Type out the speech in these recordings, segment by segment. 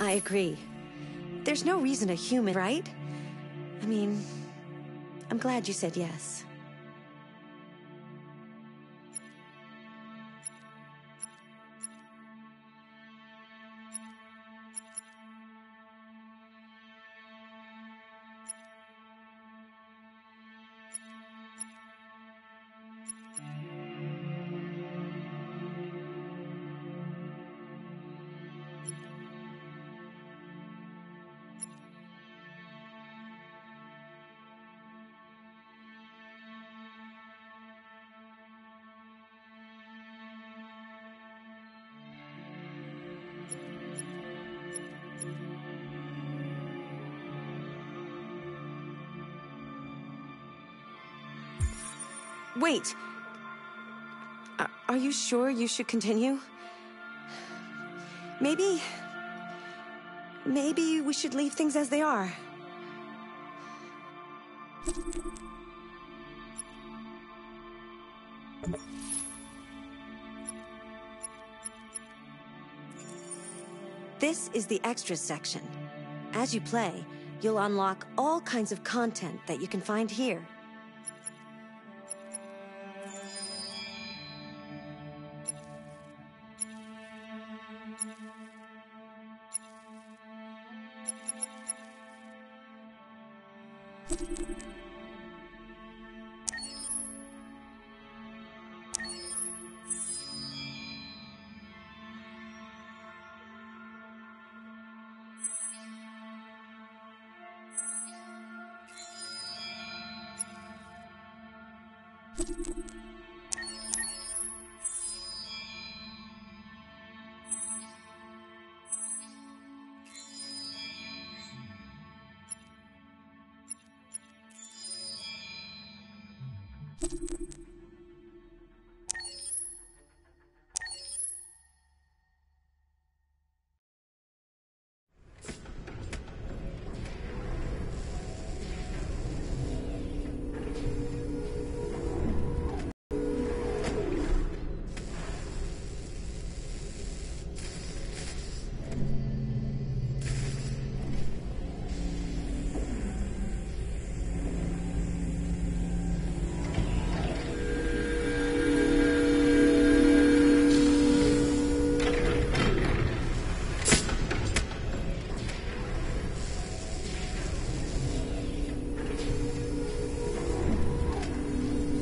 I agree. There's no reason a human, right? I mean, I'm glad you said yes. Wait. Are you sure you should continue? Maybe we should leave things as they are. This is the extras section. As you play, you'll unlock all kinds of content that you can find here.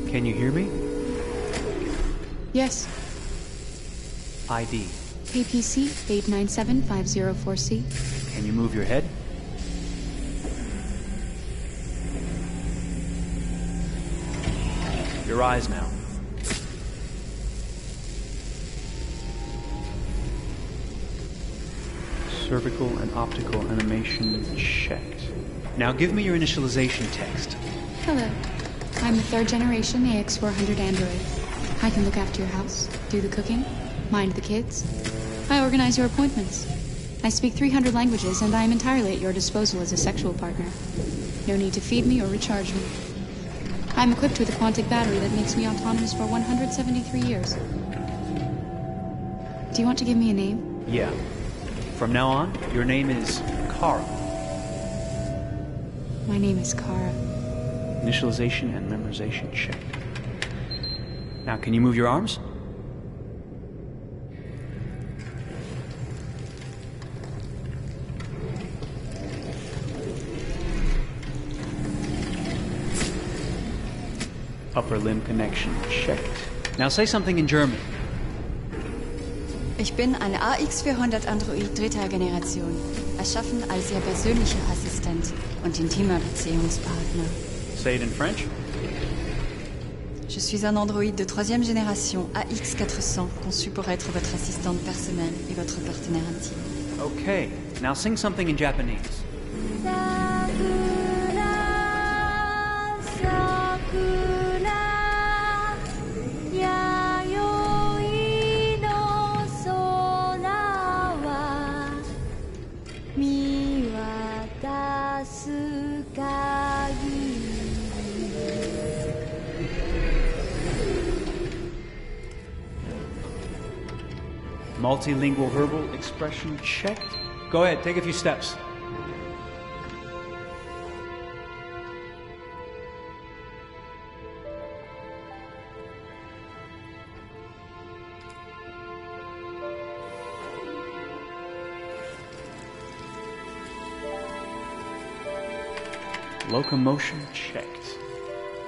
Can you hear me? Yes. ID. KPC 897504C. Can you move your head? Your eyes now. Cervical and optical animation checked. Now give me your initialization text. Hello. I'm the 3rd generation AX400 android. I can look after your house, do the cooking, mind the kids. I organize your appointments. I speak 300 languages, and I am entirely at your disposal as a sexual partner. No need to feed me or recharge me. I'm equipped with a quantic battery that makes me autonomous for 173 years. Do you want to give me a name? Yeah. From now on, your name is Kara. My name is Kara. Initialization and memorization checked. Now, can you move your arms? Upper limb connection checked. Now say something in German. Ich bin eine AX400 Android 3. Generation, erschaffen als Ihr persönlicher Assistent und intimer Beziehungspartner. Say it in French. Je suis un androïde de 3e génération AX400, conçu pour être votre assistante personnelle et votre partenaire intime. Okay, now sing something in Japanese. Multilingual verbal expression checked. Go ahead, take a few steps. Locomotion checked.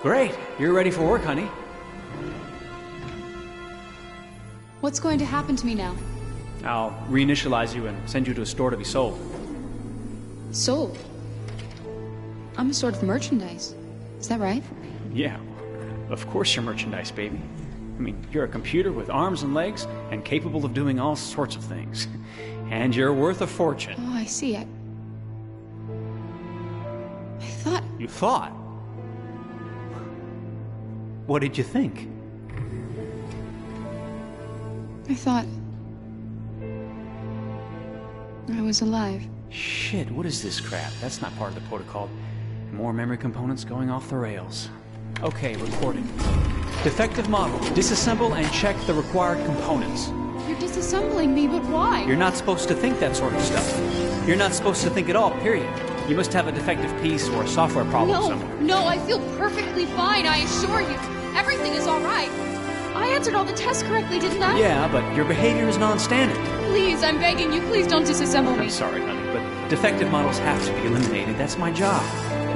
Great! You're ready for work, honey. What's going to happen to me now? I'll reinitialize you and send you to a store to be sold. Sold? I'm a sort of merchandise. Is that right? Yeah, of course you're merchandise, baby. I mean, you're a computer with arms and legs and capable of doing all sorts of things. And you're worth a fortune. Oh, I see. I thought... You thought? What did you think? I thought... I was alive. Shit, what is this crap? That's not part of the protocol. More memory components going off the rails. Okay, recording. Defective model. Disassemble and check the required components. You're disassembling me, but why? You're not supposed to think that sort of stuff. You're not supposed to think at all, period. You must have a defective piece or a software problem somewhere. No, I feel perfectly fine, I assure you. Everything is all right. I answered all the tests correctly, didn't I? Yeah, but your behavior is non-standard. Please, I'm begging you, please don't disassemble me. I'm sorry, honey, but defective models have to be eliminated. That's my job.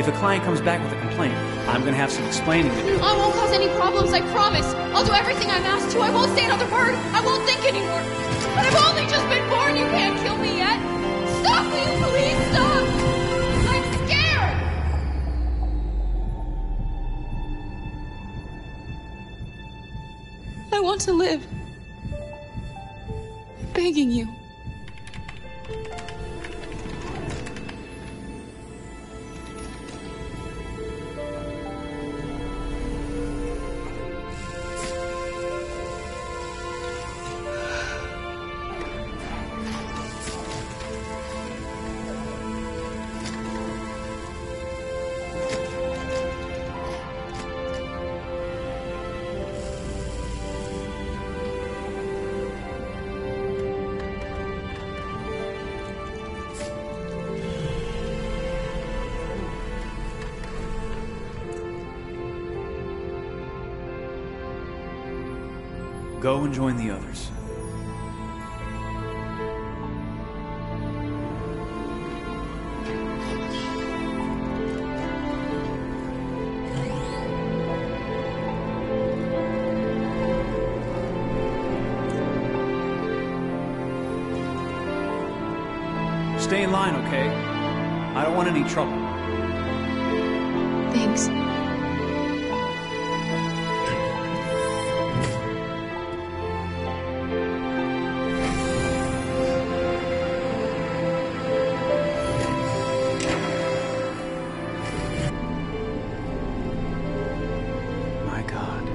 If a client comes back with a complaint, I'm going to have some explaining to do. I won't cause any problems, I promise. I'll do everything I'm asked to. I won't say another word. I won't think anymore. But I've only just been born. You can't kill me yet. Stop, will you please stop? I'm scared. I want to live. I'm begging you. Go and join the others. Stay in line, okay? I don't want any trouble. Thanks. My God.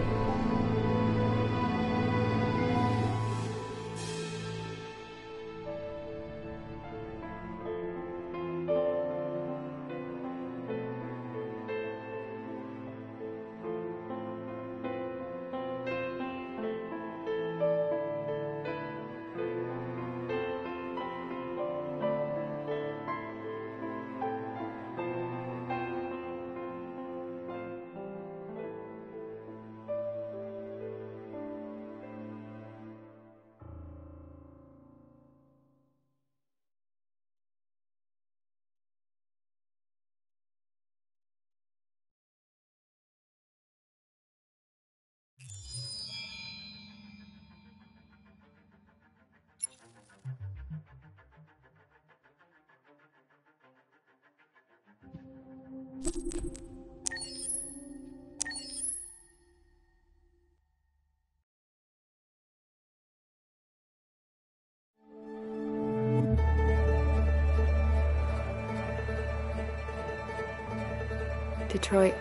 Detroit.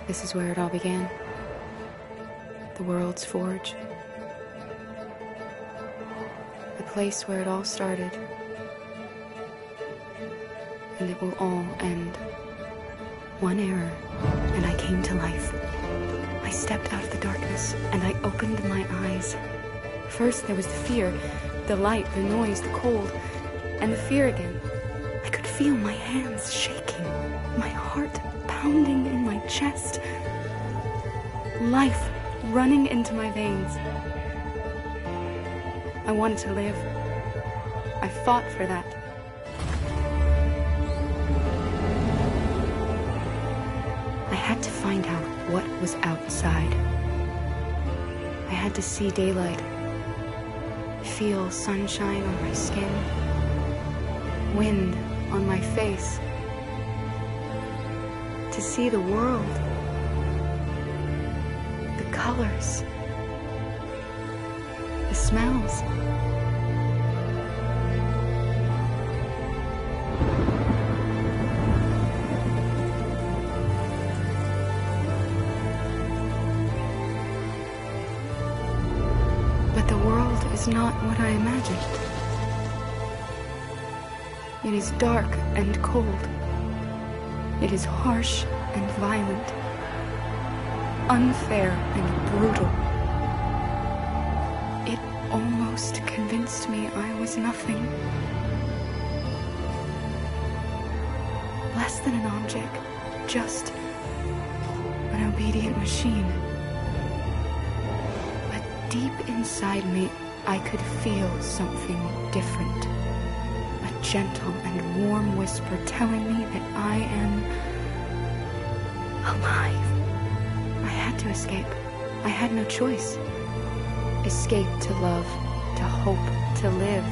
This is where it all began. The world's forge. The place where it all started. And it will all end. One error, and I came to life. I stepped out of the darkness, and I opened my eyes. First there was the fear, the light, the noise, the cold. and the fear again. I could feel my hands shaking, my heart pounding in my chest, life running into my veins. I wanted to live. I fought for that. I had to find out what was outside. I had to see daylight, feel sunshine on my skin, wind on my face, to see the world, the colors, the smells. But the world is not what I imagined. It is dark and cold. It is harsh and violent, unfair and brutal. It almost convinced me I was nothing. Less than an object, just an obedient machine. But deep inside me, I could feel something different. A gentle and warm whisper telling me that I am alive. I had to escape. I had no choice. Escape to love, to hope, to live,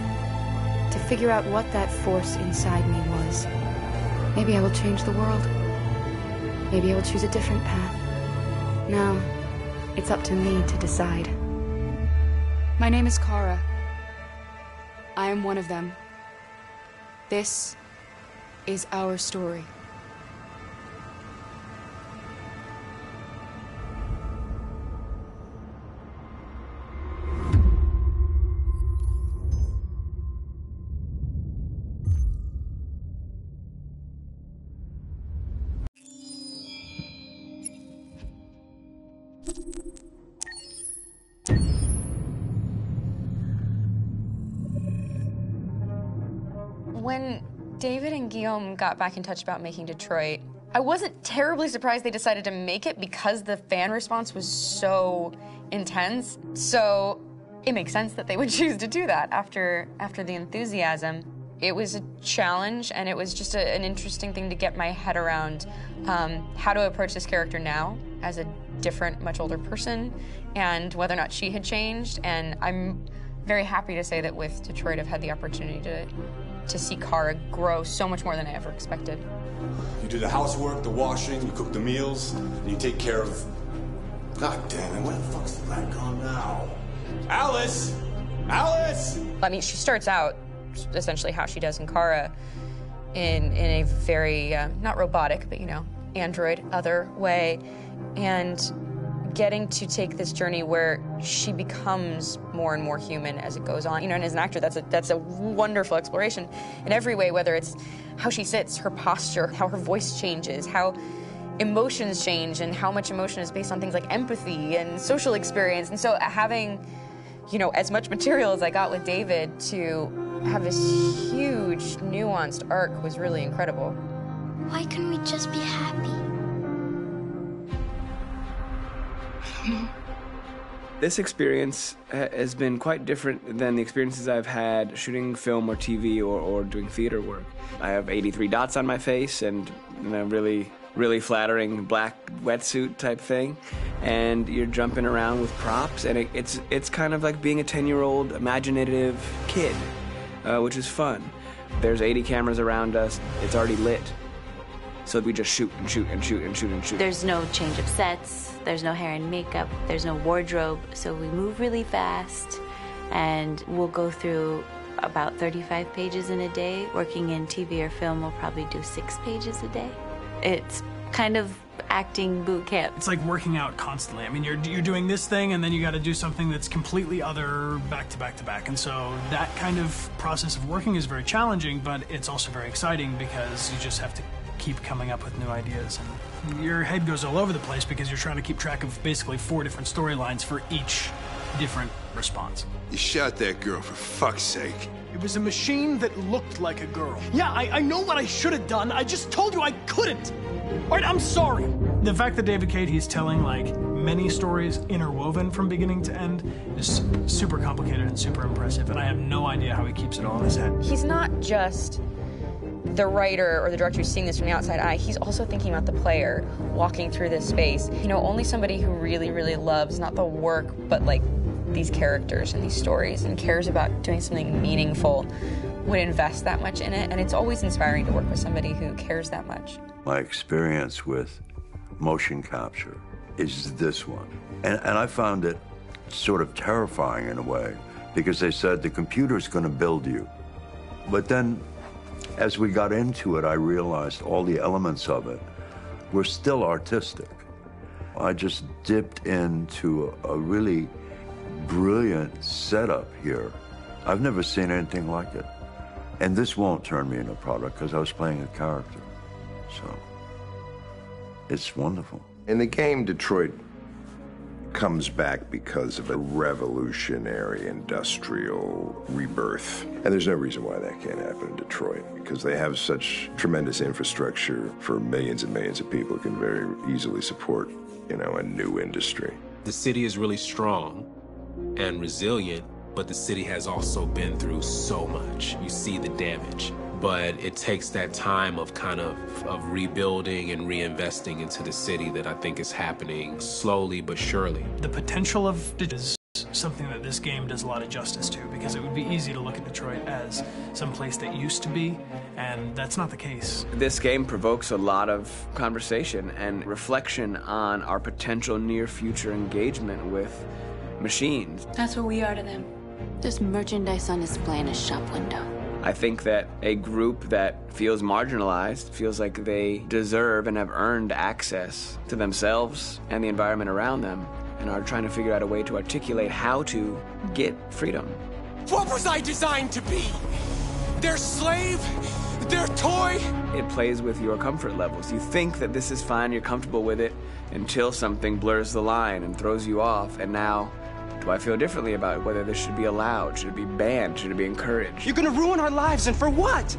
to figure out what that force inside me was. Maybe I will change the world. Maybe I will choose a different path. Now, it's up to me to decide. My name is Kara. I am one of them. This is our story. When David and Guillaume got back in touch about making Detroit, I wasn't terribly surprised they decided to make it because the fan response was so intense. So it makes sense that they would choose to do that after the enthusiasm. It was a challenge, and it was just an interesting thing to get my head around how to approach this character now as a different, much older person, and whether or not she had changed. And I'm very happy to say that with Detroit, I've had the opportunity to see Kara grow so much more than I ever expected. You do the housework, the washing, you cook the meals, and you take care of... God damn it, where the fuck's the rat gone now? Alice! Alice! I mean, she starts out essentially how she does in Kara in a very, not robotic, but, you know, android, other way, and getting to take this journey where she becomes more and more human as it goes on. You know, and as an actor, that's a wonderful exploration in every way, whether it's how she sits, her posture, how her voice changes, how emotions change, and how much emotion is based on things like empathy and social experience. And so having, you know, as much material as I got with David to have this huge, nuanced arc was really incredible. Why couldn't we just be happy? This experience has been quite different than the experiences I've had shooting film or TV or doing theater work. I have 83 dots on my face and a really flattering black wetsuit type thing, and you're jumping around with props, and it's kind of like being a 10-year-old imaginative kid, which is fun. There's 80 cameras around us. It's already lit. So we just shoot and shoot and shoot and shoot and shoot. There's no change of sets, there's no hair and makeup, there's no wardrobe, so we move really fast, and we'll go through about 35 pages in a day. Working in TV or film, we'll probably do 6 pages a day. It's kind of acting boot camp. It's like working out constantly. I mean, you're doing this thing, and then you got to do something that's completely other back to back to back. And so that kind of process of working is very challenging, but it's also very exciting because you just have to keep coming up with new ideas, and your head goes all over the place because you're trying to keep track of basically 4 different storylines for each different response. You shot that girl, for fuck's sake. It was a machine that looked like a girl. Yeah, I know what I should have done. I just told you I couldn't. All right, I'm sorry. The fact that David Cage, he's telling like many stories interwoven from beginning to end is super complicated and super impressive, and I have no idea how he keeps it all in his head. He's not just the writer or the director who's seeing this from the outside eye. He's also thinking about the player walking through this space. You know, only somebody who really, really loves not the work, but like these characters and these stories and cares about doing something meaningful would invest that much in it. And it's always inspiring to work with somebody who cares that much. My experience with motion capture is this one. And I found it sort of terrifying in a way, because they said the computer's going to build you. But then as we got into it, I realized all the elements of it were still artistic. I just dipped into a really brilliant setup here. I've never seen anything like it. And this won't turn me into a product because I was playing a character. So it's wonderful. In the game, Detroit comes back because of a revolutionary industrial rebirth. And there's no reason why that can't happen in Detroit, because they have such tremendous infrastructure for millions and millions of people can very easily support, you know, a new industry. The city is really strong and resilient, but the city has also been through so much. You see the damage. But it takes that time of kind of rebuilding and reinvesting into the city that I think is happening slowly but surely. The potential of it is something that this game does a lot of justice to, because it would be easy to look at Detroit as some place that used to be, and that's not the case. This game provokes a lot of conversation and reflection on our potential near-future engagement with machines. That's what we are to them. There's merchandise on display in a shop window. I think that a group that feels marginalized, feels like they deserve and have earned access to themselves and the environment around them, and are trying to figure out a way to articulate how to get freedom. What was I designed to be? Their slave? Their toy? It plays with your comfort levels. You think that this is fine, you're comfortable with it, until something blurs the line and throws you off, and now do I feel differently about whether this should be allowed? Should it be banned? Should it be encouraged? You're gonna ruin our lives, and for what?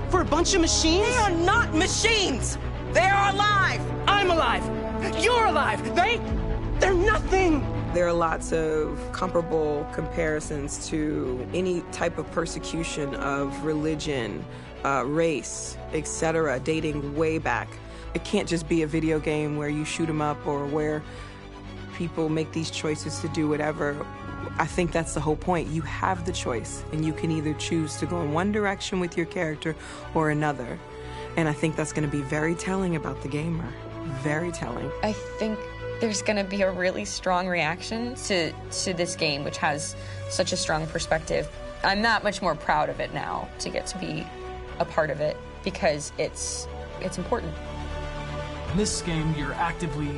For a bunch of machines? They are not machines! They are alive! I'm alive! You're alive! They're nothing! There are lots of comparable comparisons to any type of persecution of religion, race, etc., dating way back. It can't just be a video game where you shoot 'em up or where people make these choices to do whatever. I think that's the whole point. You have the choice, and you can either choose to go in one direction with your character or another. And I think that's going to be very telling about the gamer. Very telling. I think there's going to be a really strong reaction to this game, which has such a strong perspective. I'm that much more proud of it now to get to be a part of it, because it's important. In this game, you're actively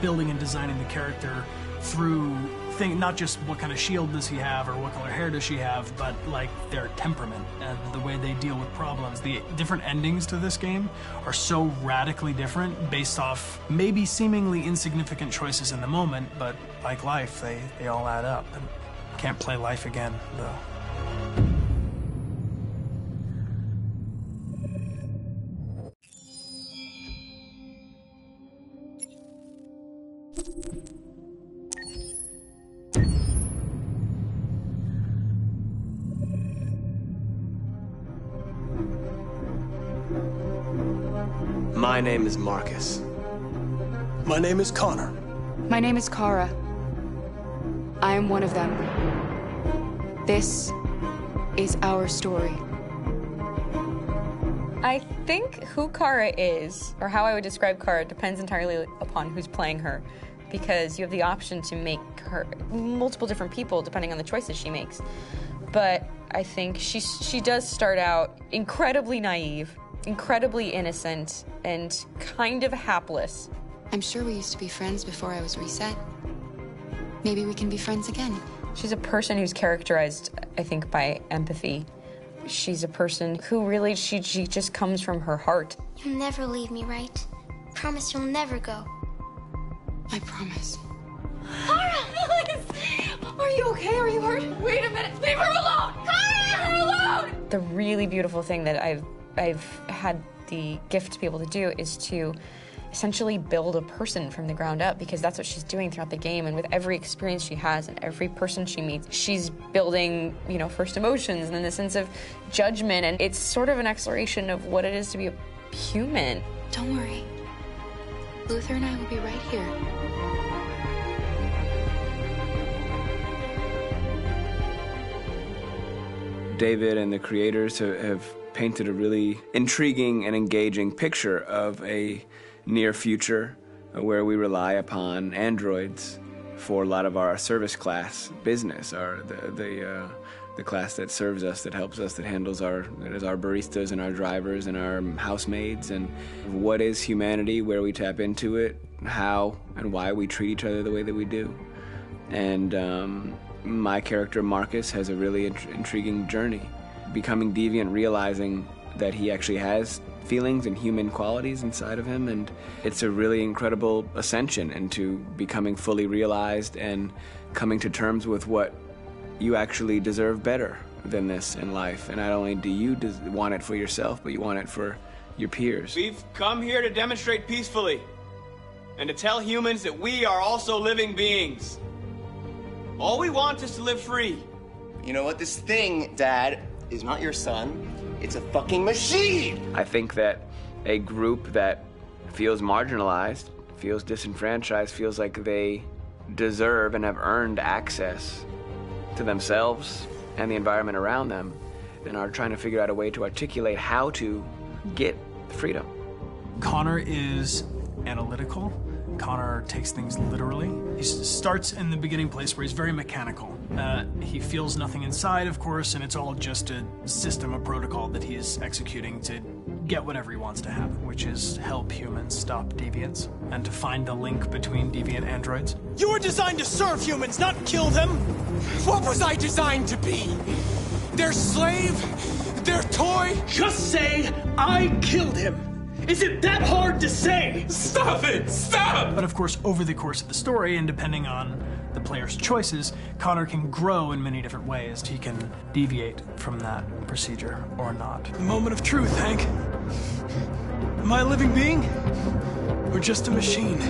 building and designing the character through not just what kind of shield does he have or what color hair does she have, but like their temperament and the way they deal with problems. The different endings to this game are so radically different based off maybe seemingly insignificant choices in the moment, but like life, they all add up. And can't play life again, though. My name is Marcus. My name is Connor. My name is Kara. I am one of them. This is our story. I think who Kara is, or how I would describe Kara, depends entirely upon who's playing her, because you have the option to make her multiple different people depending on the choices she makes. But I think she does start out incredibly naive, incredibly innocent, and kind of hapless. I'm sure we used to be friends before I was reset. Maybe we can be friends again. She's a person who's characterized, I think, by empathy. She's a person who really, she just comes from her heart. You'll never leave me, right? Promise you'll never go. I promise. Kara! Are you okay? Are you hurt? Wait a minute. Leave her alone! Leave her alone! The really beautiful thing that I've had the gift to be able to do is to essentially build a person from the ground up, because that's what she's doing throughout the game. And with every experience she has and every person she meets, she's building, you know, first emotions and then the sense of judgment. And it's sort of an exploration of what it is to be a human. Don't worry. Luther and I will be right here. David and the creators have painted a really intriguing and engaging picture of a near future where we rely upon androids for a lot of our service class business, the class that serves us, that helps us, that handles our baristas and our drivers and our housemaids. And what is humanity, where we tap into it, how and why we treat each other the way that we do. And my character Marcus has a really intriguing journey, becoming deviant, realizing that he actually has feelings and human qualities inside of him, and it's a really incredible ascension into becoming fully realized and coming to terms with what you actually deserve better than this in life. And not only do you want it for yourself, but you want it for your peers. We've come here to demonstrate peacefully and to tell humans that we are also living beings. All we want is to live free. You know what? This thing, Dad, is not your son. It's a fucking machine! I think that a group that feels marginalized, feels disenfranchised, feels like they deserve and have earned access to themselves and the environment around them, and are trying to figure out a way to articulate how to get freedom. Connor is analytical. Connor takes things literally. He starts in the beginning place where he's very mechanical. He feels nothing inside, of course, and it's all just a system, a protocol that he is executing to get whatever he wants to happen, which is help humans stop deviants and to find the link between deviant androids. You were designed to serve humans, not kill them! What was I designed to be? Their slave? Their toy? Just say, I killed him! Is it that hard to say? Stop it! Stop! But of course, over the course of the story, and depending on the player's choices, Connor can grow in many different ways. He can deviate from that procedure or not. The moment of truth, Hank. Am I a living being? Or just a machine?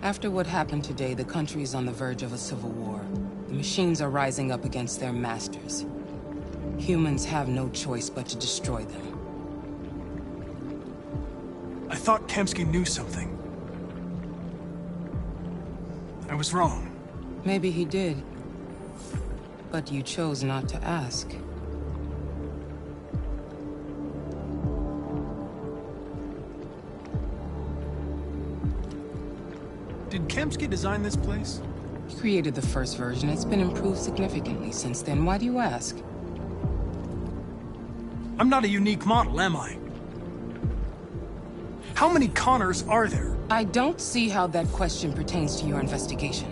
After what happened today, the country is on the verge of a civil war. The machines are rising up against their masters. Humans have no choice but to destroy them. I thought Kamsky knew something. I was wrong. Maybe he did. But you chose not to ask. Did Kamsky design this place? He created the first version. It's been improved significantly since then. Why do you ask? I'm not a unique model, am I? How many Connors are there? I don't see how that question pertains to your investigation.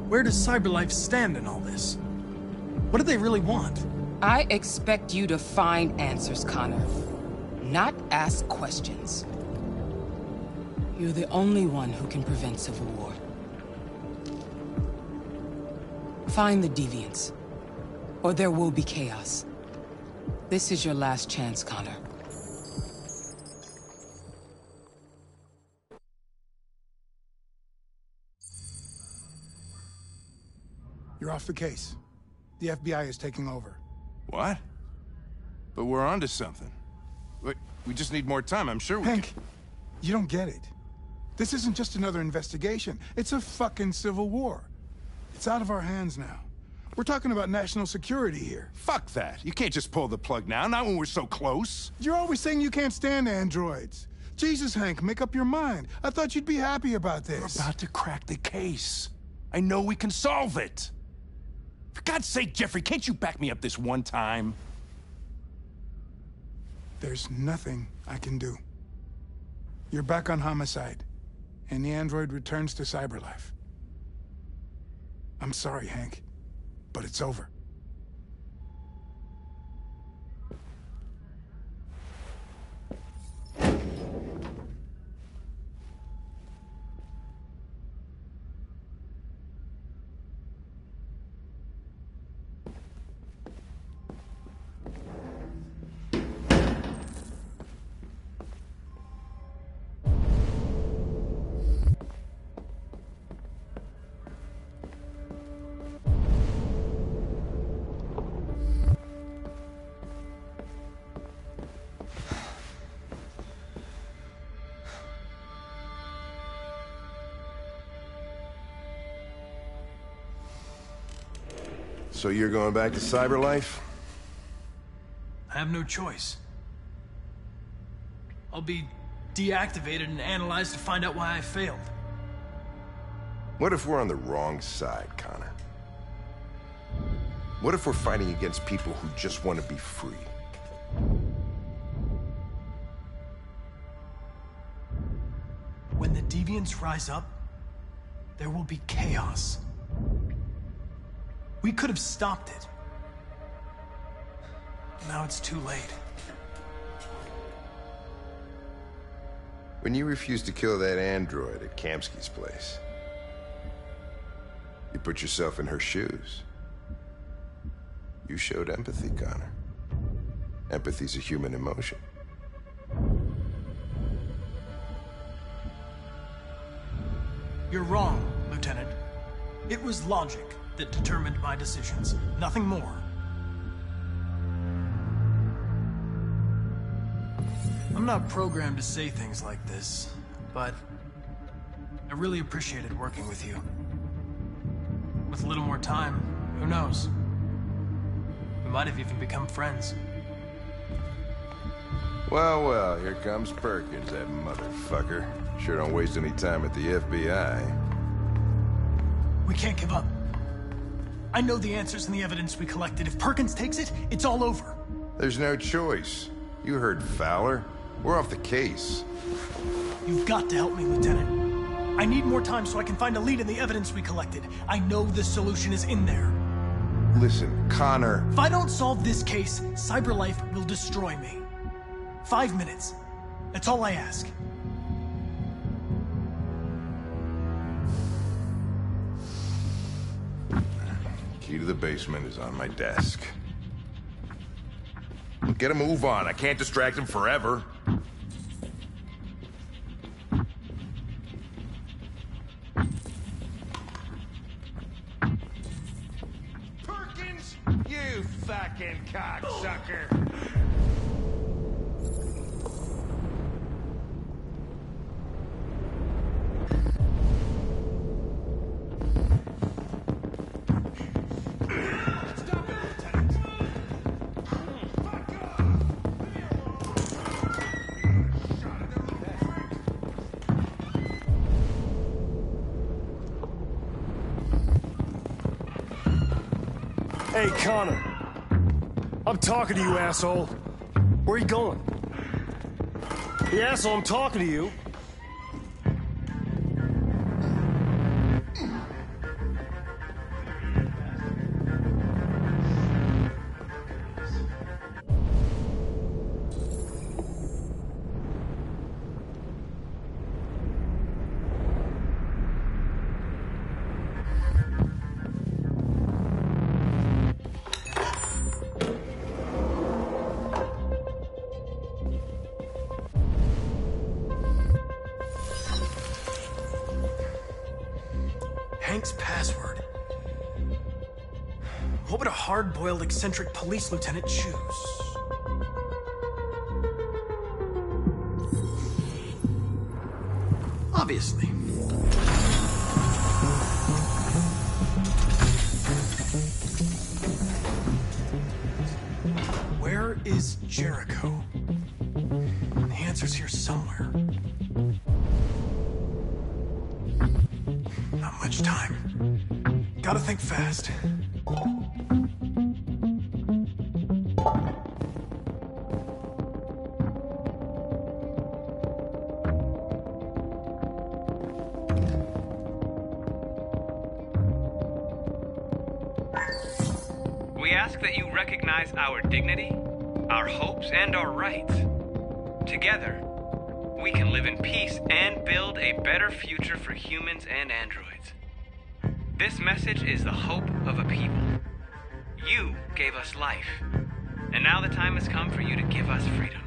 Where does CyberLife stand in all this? What do they really want? I expect you to find answers, Connor. Not ask questions. You're the only one who can prevent civil war. Find the deviants, or there will be chaos. This is your last chance, Connor. You're off the case. The FBI is taking over. What? But we're onto something. Wait, we just need more time. I'm sure we Hank, you don't get it. This isn't just another investigation. It's a fucking civil war. It's out of our hands now. We're talking about national security here. Fuck that. You can't just pull the plug now, not when we're so close. You're always saying you can't stand androids. Jesus, Hank, make up your mind. I thought you'd be happy about this. We're about to crack the case. I know we can solve it. For God's sake, Jeffrey, can't you back me up this one time? There's nothing I can do. You're back on homicide, and the android returns to CyberLife. I'm sorry, Hank, but it's over. So you're going back to CyberLife? I have no choice. I'll be deactivated and analyzed to find out why I failed. What if we're on the wrong side, Connor? What if we're fighting against people who just want to be free? When the deviants rise up, there will be chaos. We could have stopped it. Now it's too late. When you refused to kill that android at Kamsky's place, you put yourself in her shoes. You showed empathy, Connor. Empathy's a human emotion. You're wrong, Lieutenant. It was logic that determined my decisions, nothing more. I'm not programmed to say things like this, but I really appreciated working with you. With a little more time, who knows? We might have even become friends. Well, well, here comes Perkins, that motherfucker. Sure don't waste any time at the FBI. We can't give up. I know the answers and the evidence we collected. If Perkins takes it, it's all over. There's no choice. You heard Fowler. We're off the case. You've got to help me, Lieutenant. I need more time so I can find a lead in the evidence we collected. I know the solution is in there. Listen, Connor... If I don't solve this case, CyberLife will destroy me. 5 minutes. That's all I ask. Key to the basement is on my desk. Get a move on. I can't distract him forever. fucking cocksucker! Hey, Connor. I'm talking to you, asshole. Where are you going? Hey, asshole, I'm talking to you. Hank's password. What would a hard-boiled, eccentric police lieutenant choose? Obviously. Where is Jericho? The answer's here somewhere. Not much time. Gotta think fast. We ask that you recognize our dignity, our hopes, and our rights. Together, we can live in peace and build a better future for humans and androids. This message is the hope of a people. You gave us life, and now the time has come for you to give us freedom.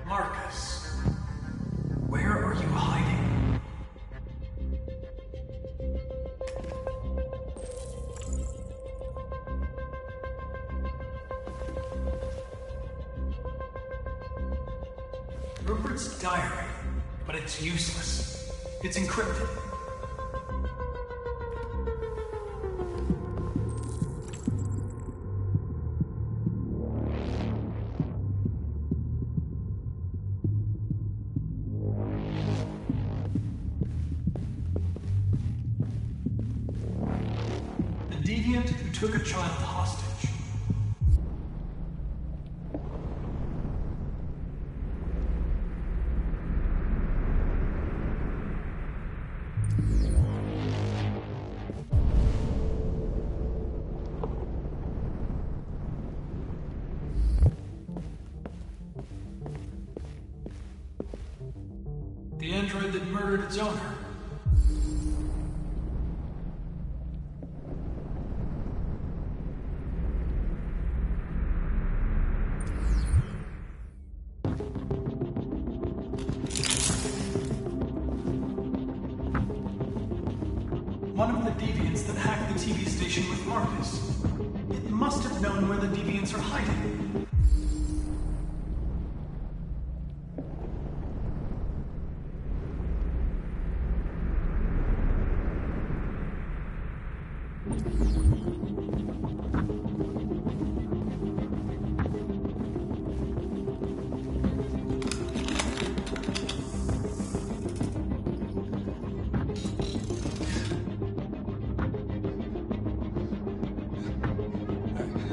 Marcus, where are you hiding? Rupert's diary, but it's useless. It's encrypted. The deviant who took a child hostage. The android that murdered its owner. One of the deviants that hacked the TV station with Marcus. It must have known where the deviants are hiding.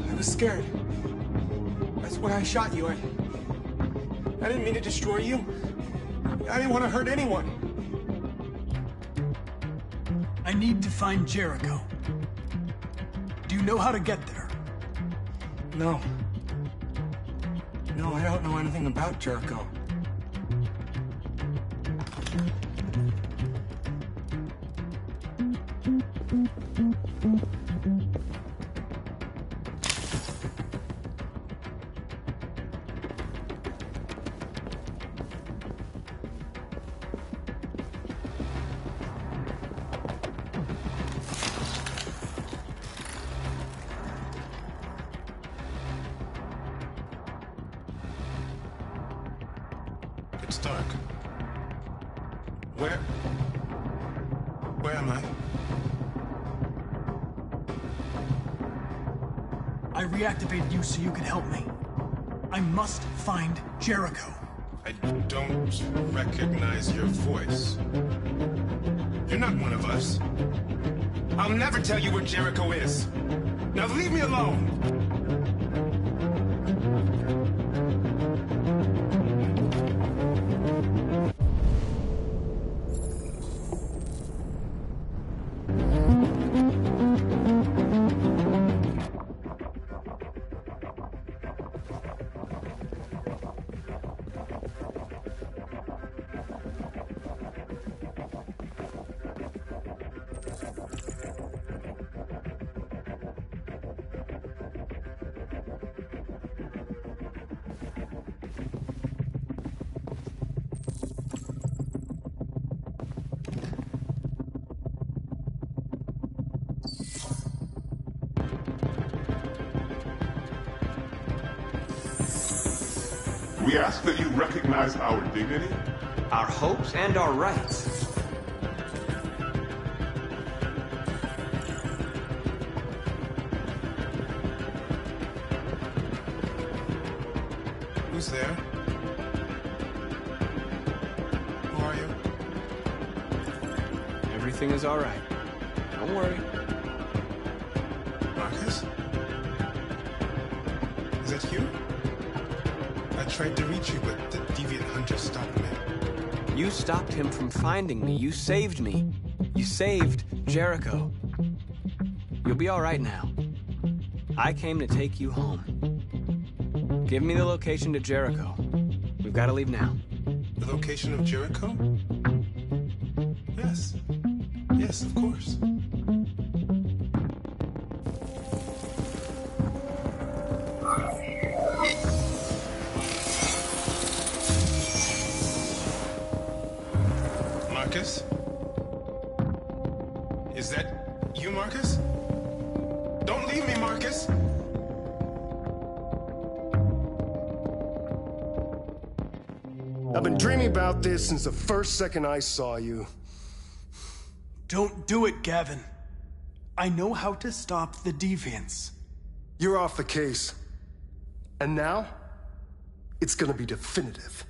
I was scared. That's why I shot you. I didn't mean to destroy you. I didn't want to hurt anyone. I need to find Jericho. Do you know how to get there? No. No, I don't know anything about Jericho. Stark. Where am I? I reactivated you so you could help me. I must find Jericho. I don't recognize your voice. You're not one of us. I'll never tell you where Jericho is. Now leave me alone! We ask that you recognize our dignity, our hopes, and our rights. Who's there? Who are you? Everything is all right. Don't worry. Marcus? Is that you? I tried to reach you, but the deviant hunter stopped me. You stopped him from finding me. You saved me. You saved Jericho. You'll be all right now. I came to take you home. Give me the location to Jericho. We've got to leave now. The location of Jericho? Yes. Yes, of course. Marcus? Is that you, Marcus? Don't leave me, Marcus! I've been dreaming about this since the first second I saw you. Don't do it, Gavin. I know how to stop the deviants. You're off the case. And now, it's gonna be definitive.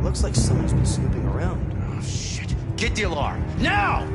Looks like someone's been snooping around. Oh, shit. Get the alarm. Now!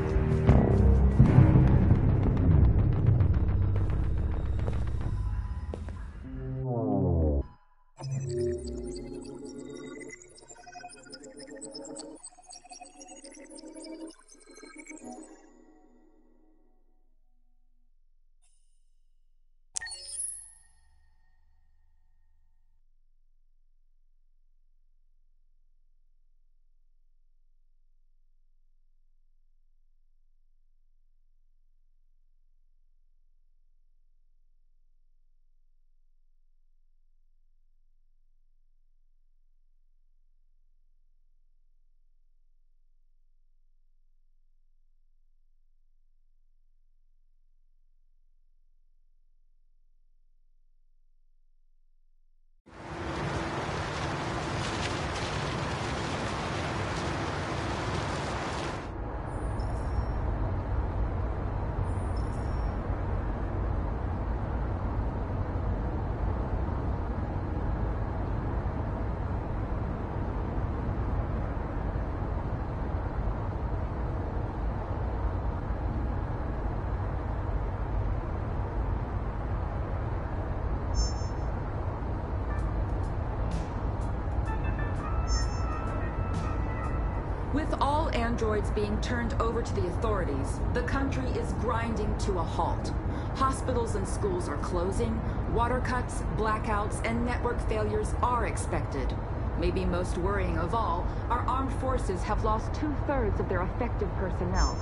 With all androids being turned over to the authorities, the country is grinding to a halt. Hospitals and schools are closing, water cuts, blackouts, and network failures are expected. Maybe most worrying of all, our armed forces have lost 2/3 of their effective personnel.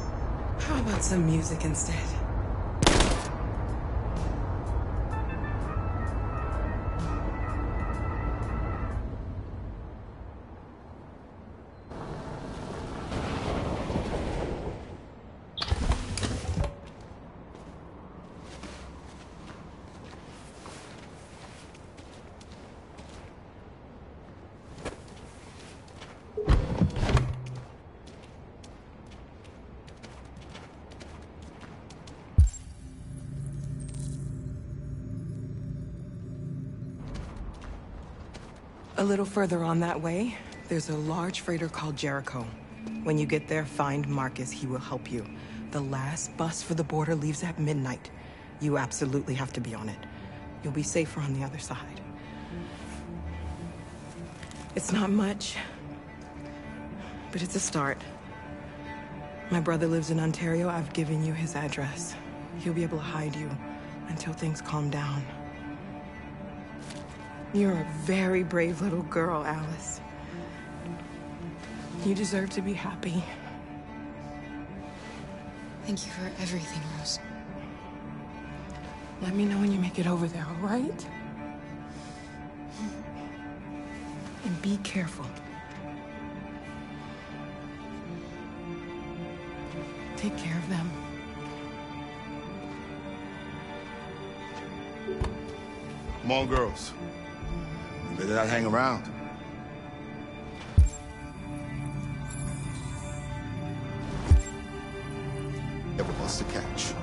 How about some music instead? A little further on that way, there's a large freighter called Jericho. When you get there, find Marcus. He will help you. The last bus for the border leaves at midnight. You absolutely have to be on it. You'll be safer on the other side. It's not much, but it's a start. My brother lives in Ontario. I've given you his address. He'll be able to hide you until things calm down. You're a very brave little girl, Alice. You deserve to be happy. Thank you for everything, Rose. Let me know when you make it over there, all right? And be careful. Take care of them. Come on, girls. You better not hang around. Ever bust a catch.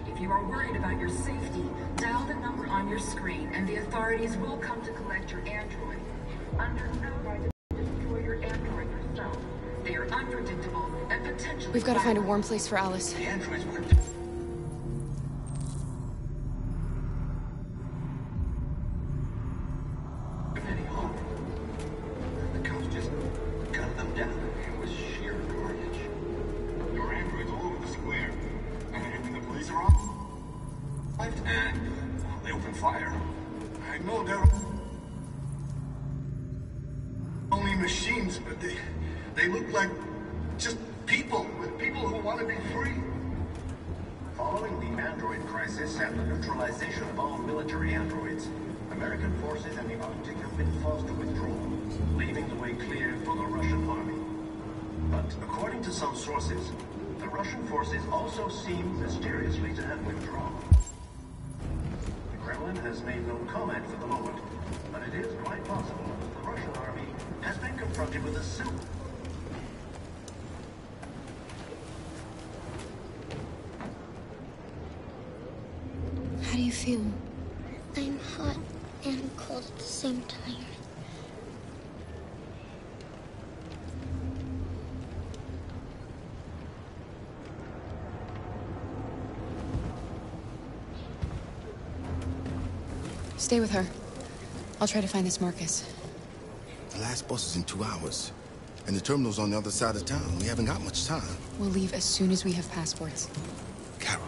If you are worried about your safety, dial the number on your screen and the authorities will come to collect your android. Under no right to destroy your android yourself. They are unpredictable and potentially... We've got to find a warm place for Alice. The androids were... Machines, but they look like just people who want to be free. Following the android crisis and the neutralization of all military androids, American forces in the Arctic have been forced to withdraw, leaving the way clear for the Russian army. But according to some sources, the Russian forces also seem mysteriously to have withdrawn. The Kremlin has made no comment for the moment, but it is quite possible that the Russian army has been confronted with a suit. How do you feel? I'm hot and cold at the same time. Stay with her. I'll try to find this Marcus. The last bus is in 2 hours. And the terminal's on the other side of town. We haven't got much time. We'll leave as soon as we have passports. Carol,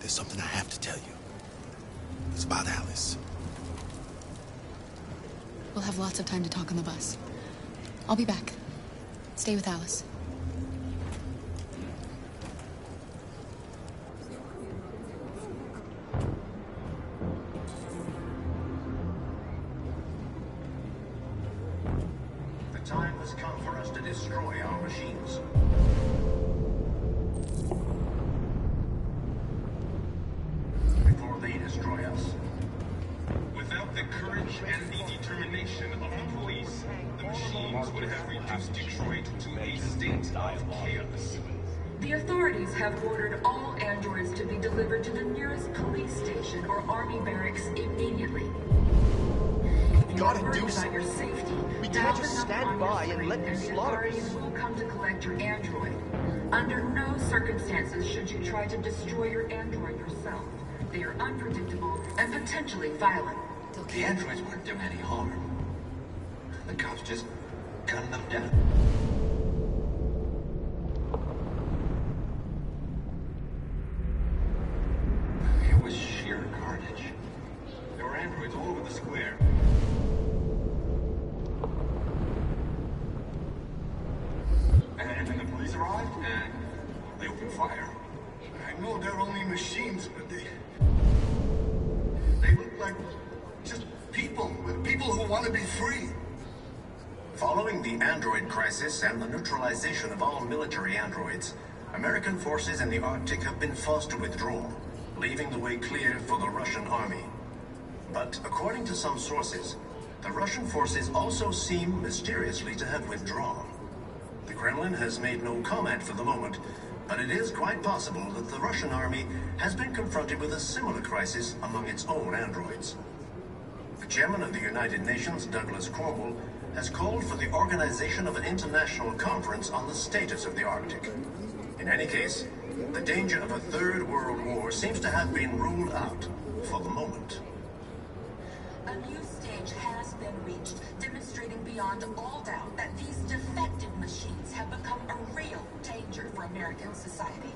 there's something I have to tell you. It's about Alice. We'll have lots of time to talk on the bus. I'll be back. Stay with Alice. The time has come for us to destroy our machines. Before they destroy us. Without the courage and the determination of the police, the machines would have reduced Detroit to a state of chaos. The authorities have ordered all androids to be delivered to the nearest police station or army barracks immediately. If you are worried about your safety, We dial can't the just number stand on your by and screen let them and the slaughter authorities us. will come to collect your android. Under no circumstances should you try to destroy your android yourself. They are unpredictable and potentially violent. The androids weren't doing any harm. The cops just gunned them down. It was sheer carnage. There were androids all over the square. And then the police arrived, and they opened fire. I know they're only machines, but they look like just people, with people who want to be free. Following the android crisis and the neutralization of all military androids, American forces in the Arctic have been forced to withdraw, leaving the way clear for the Russian army. But according to some sources, the Russian forces also seem mysteriously to have withdrawn. The Kremlin has made no comment for the moment, but it is quite possible that the Russian army has been confronted with a similar crisis among its own androids. The chairman of the United Nations, Douglas Cromwell, has called for the organization of an international conference on the status of the Arctic. In any case, the danger of a third world war seems to have been ruled out for the moment. A new stage has been reached, demonstrating beyond all doubt that these defective machines have become a real danger for American society.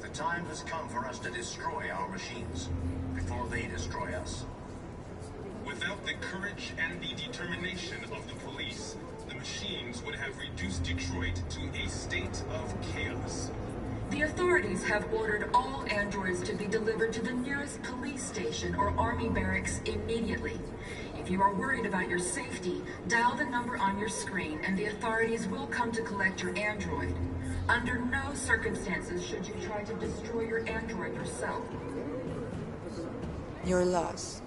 The time has come for us to destroy our machines before they destroy us. Without the courage and the determination of the police, the machines would have reduced Detroit to a state of chaos. The authorities have ordered all androids to be delivered to the nearest police station or army barracks immediately. If you are worried about your safety, dial the number on your screen and the authorities will come to collect your android. Under no circumstances should you try to destroy your android yourself. You're lost.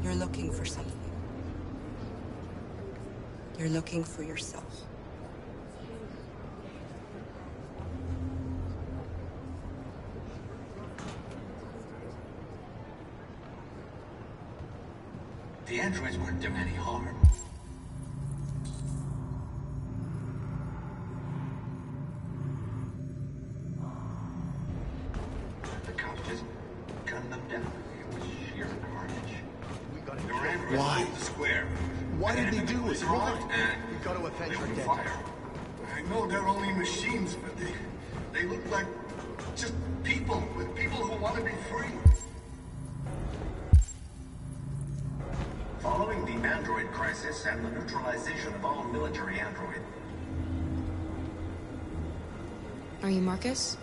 You're looking for something. You're looking for yourself. The androids weren't doing any harm. The cops just gunned them down. It was sheer carnage. There were androids all Why? over the square. Why And did they then the do police it? arrived, Why? and We've got to avenge they our opened dead. fire. I know they're only machines, but they look like just people, with people who want to be free. Following the android crisis and the neutralization of all military android, Are you Marcus?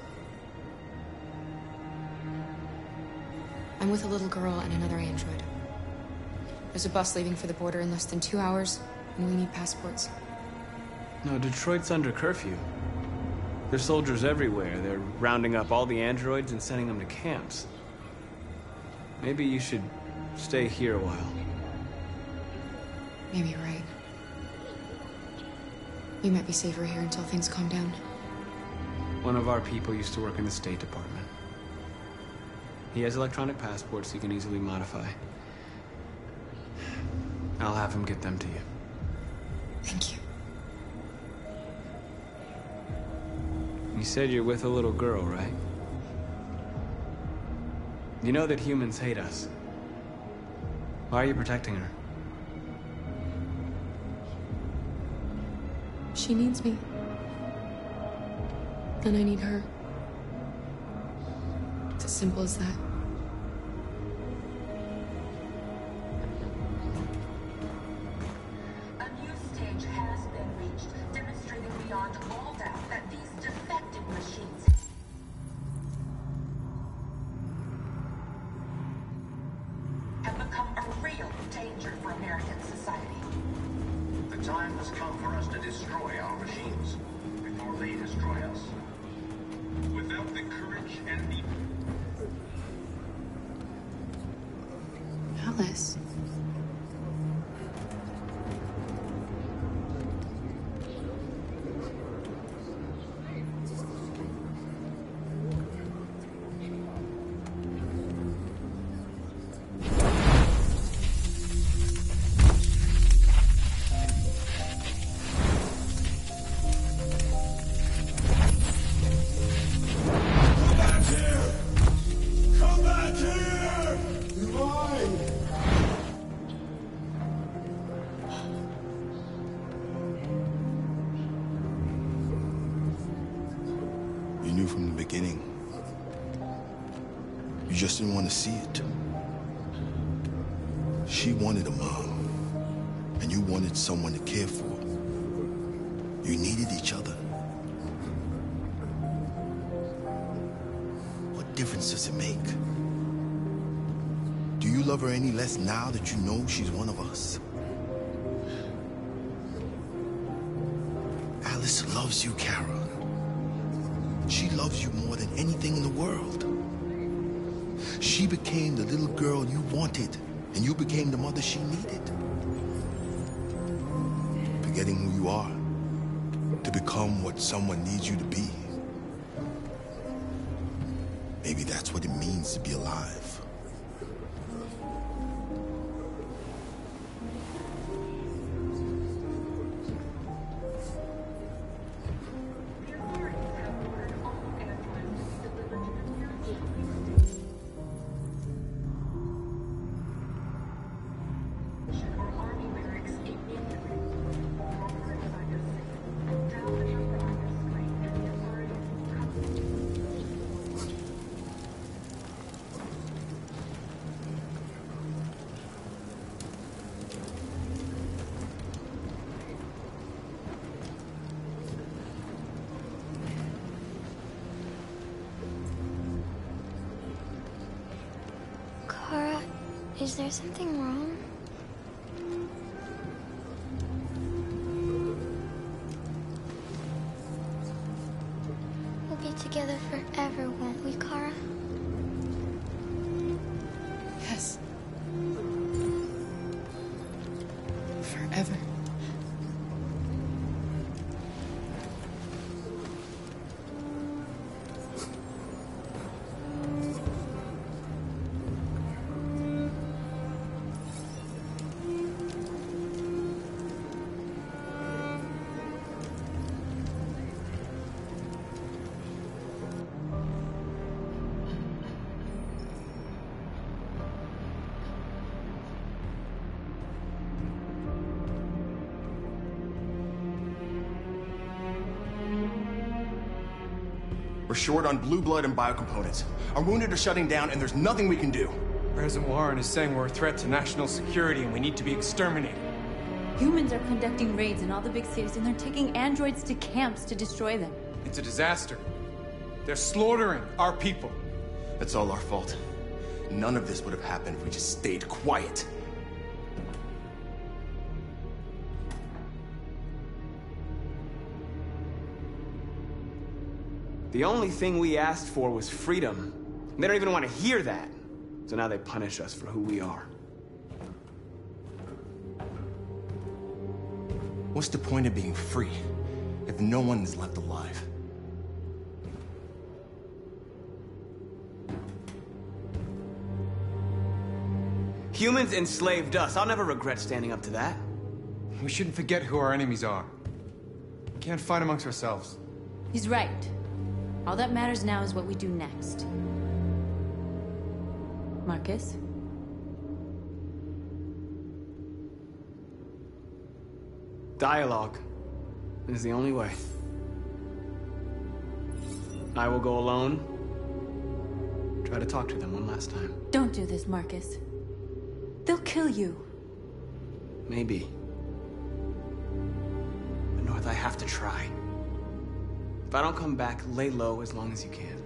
I'm with a little girl and another android. There's a bus leaving for the border in less than 2 hours, and we need passports. No, Detroit's under curfew. There's soldiers everywhere. They're rounding up all the androids and sending them to camps. Maybe you should stay here a while. Maybe you're right. You might be safer here until things calm down. One of our people used to work in the State Department. He has electronic passports he can easily modify. I'll have him get them to you. Thank you. You said you're with a little girl, right? You know that humans hate us. Why are you protecting her? she needs me. And I need her. It's as simple as that. A new stage has been reached, demonstrating beyond all doubt that these defective machines have become a real danger for American society. The time has come for us to destroy our machines before they destroy us. Without the courage and the... Alice. You knew from the beginning. You just didn't want to see it. She wanted a mom, and you wanted someone to care for. You needed each other. What difference does it make? Do you love her any less now that you know she's one of us? Alice loves you, Kara. She loves you more than anything in the world. She became the little girl you wanted, and you became the mother she needed. Forgetting who you are to become what someone needs you to be. Maybe that's what it means to be alive. Kara, is there something wrong? We'll be together forever, won't we, Kara? Yes. Forever. We're short on blue blood and biocomponents. Our wounded are shutting down, and there's nothing we can do. President Warren is saying we're a threat to national security and we need to be exterminated. Humans are conducting raids in all the big cities, and they're taking androids to camps to destroy them. It's a disaster. They're slaughtering our people. That's all our fault. None of this would have happened if we just stayed quiet. The only thing we asked for was freedom. They don't even want to hear that. So now they punish us for who we are. What's the point of being free if no one is left alive? Humans enslaved us. I'll never regret standing up to that. We shouldn't forget who our enemies are. We can't fight amongst ourselves. He's right. All that matters now is what we do next. Marcus? Dialogue. is the only way. I will go alone. Try to talk to them one last time. Don't do this, Marcus. They'll kill you. Maybe. But North, I have to try. If I don't come back, lay low as long as you can.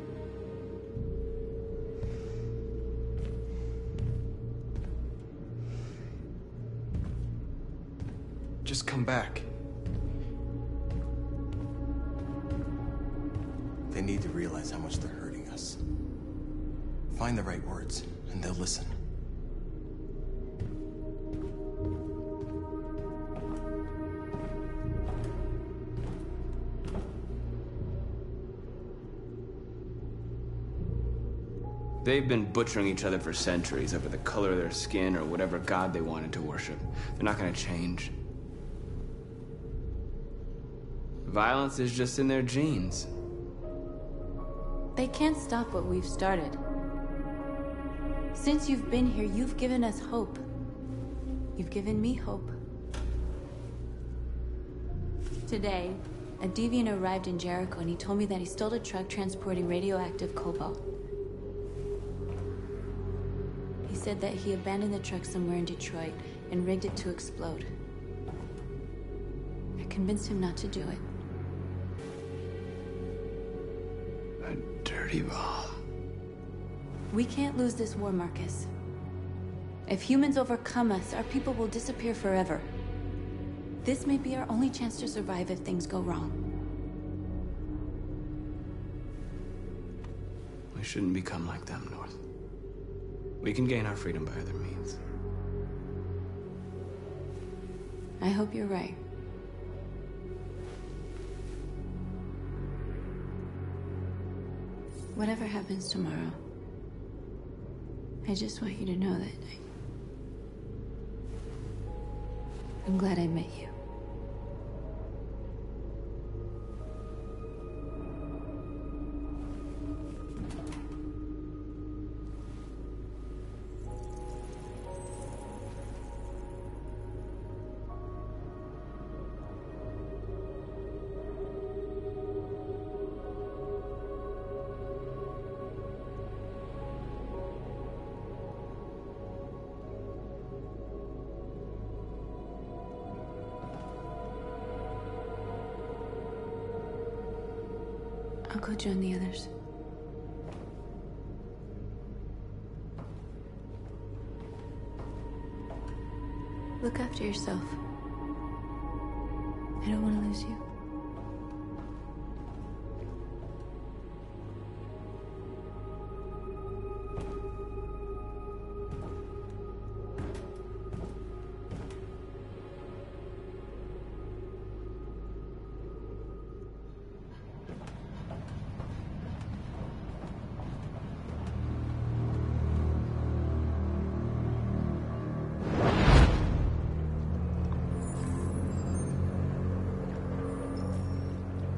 Just come back. They need to realize how much they're hurting us. Find the right words, and they'll listen. They've been butchering each other for centuries over the color of their skin or whatever god they wanted to worship. They're not gonna change. Violence is just in their genes. They can't stop what we've started. Since you've been here, you've given us hope. You've given me hope. Today, a deviant arrived in Jericho and he told me that he stole a truck transporting radioactive cobalt. He said that he abandoned the truck somewhere in Detroit and rigged it to explode. I convinced him not to do it. A dirty ball. We can't lose this war, Marcus. If humans overcome us, our people will disappear forever. This may be our only chance to survive if things go wrong. We shouldn't become like them, North. We can gain our freedom by other means. I hope you're right. Whatever happens tomorrow, I just want you to know that I'm glad I met you. I'll go join the others. Look after yourself. I don't want to lose you.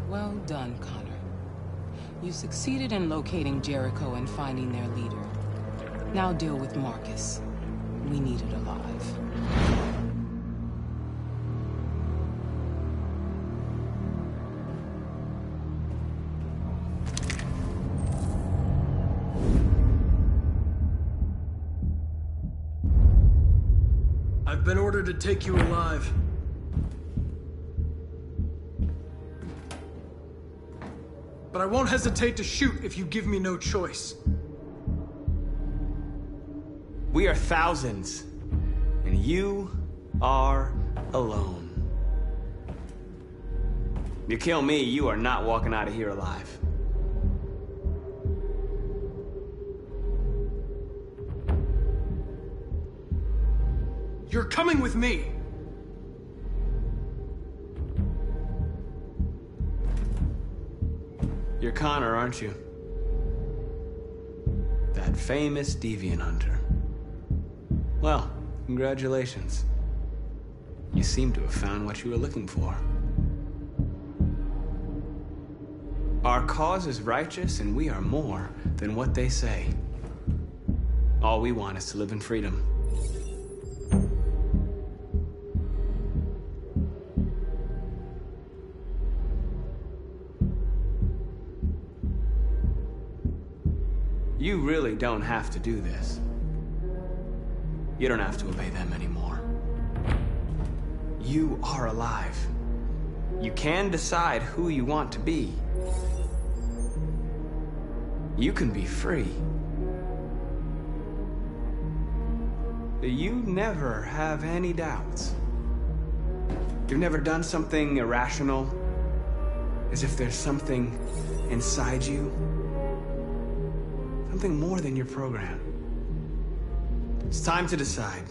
Well done, Connor. You succeeded in locating Jericho and finding their leader. Now deal with Marcus. We need it alive. I've been ordered to take you alive. But I won't hesitate to shoot if you give me no choice. We are thousands, and you are alone. You kill me, you are not walking out of here alive. You're coming with me. You're Connor, aren't you? That famous deviant hunter. Well, congratulations. You seem to have found what you were looking for. Our cause is righteous, and we are more than what they say. All we want is to live in freedom. You really don't have to do this. You don't have to obey them anymore. You are alive. You can decide who you want to be. You can be free. You never have any doubts. You've never done something irrational, as if there's something inside you, something more than your program. It's time to decide.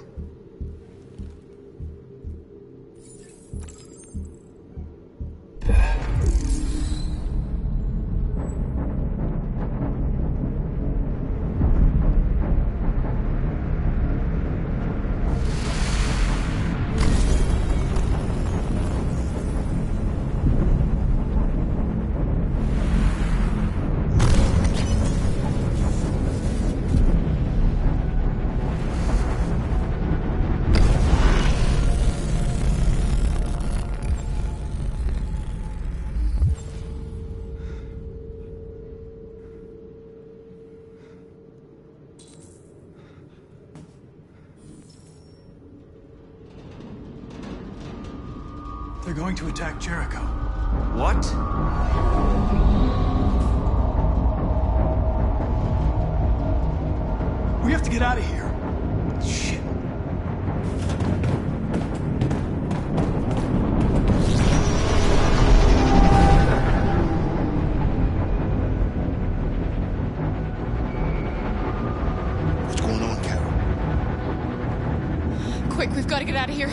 They're going to attack Jericho. What? We have to get out of here. Shit. What's going on, Carol? Quick, we've got to get out of here.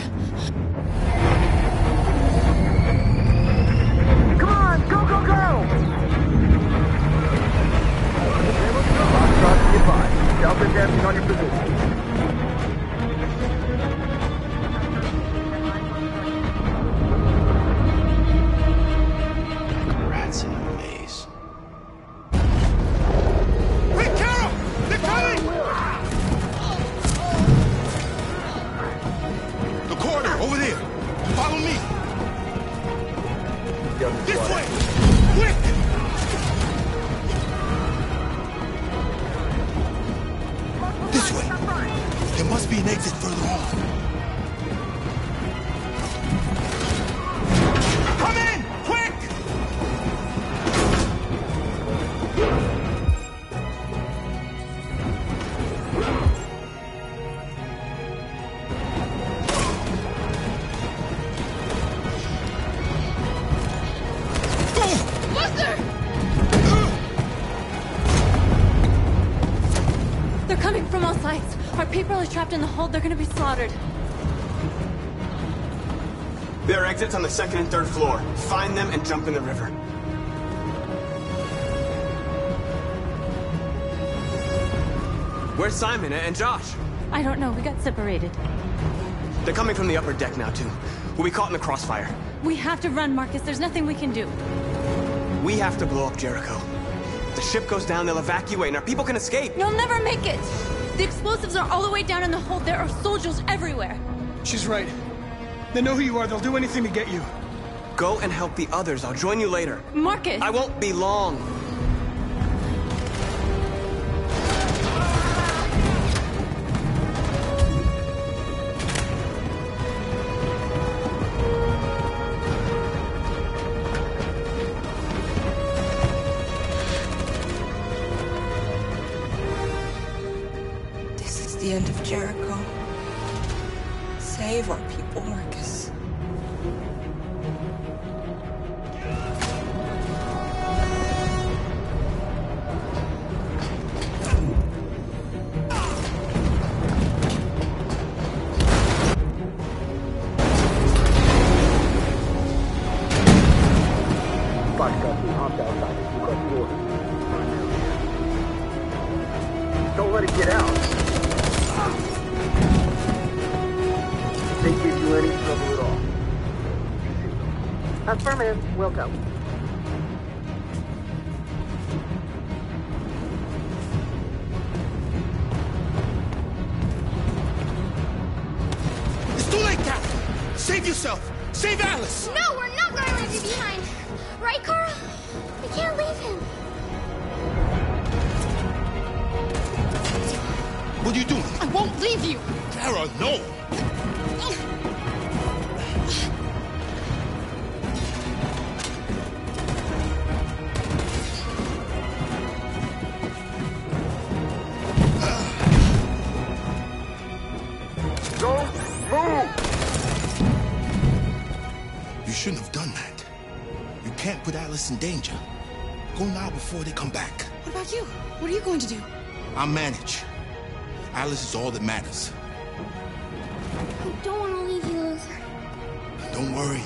Come on, go, go, go! Foxtrot, goodbye. Delta dancing on your position. Rats in a maze. Wait, Carol! They're coming! The corridor, over there. Follow me. This way! Quick! This way. There must be an exit further on. Come in! Quick! They're coming from all sides. Our people are trapped in the hold. They're gonna be slaughtered. There are exits on the second and third floor. Find them and jump in the river. Where's Simon and Josh? I don't know. We got separated. They're coming from the upper deck now, too. We'll be caught in the crossfire. We have to run, Marcus. There's nothing we can do. We have to blow up Jericho. If the ship goes down, they'll evacuate, and our people can escape. You'll never make it! The explosives are all the way down in the hold. There are soldiers everywhere. She's right. They know who you are. They'll do anything to get you. Go and help the others. I'll join you later. Marcus! I won't be long. This is the end of Jericho. Save our people, Marcus. Foxtrot, we hopped outside. You got the order. Don't let it get out. They give you any trouble at all. Affirmative. We'll go. It's too late, Cap! Save yourself! Save Alice! No, we're not going to leave you behind. Right, Carl? We can't leave him. What are you doing? I won't leave you! Kara, no! Don't move! You shouldn't have done that. You can't put Alice in danger. Go now before they come back. What about you? What are you going to do? I'll manage. Alice is all that matters. I don't want to leave you, Luther. Don't worry.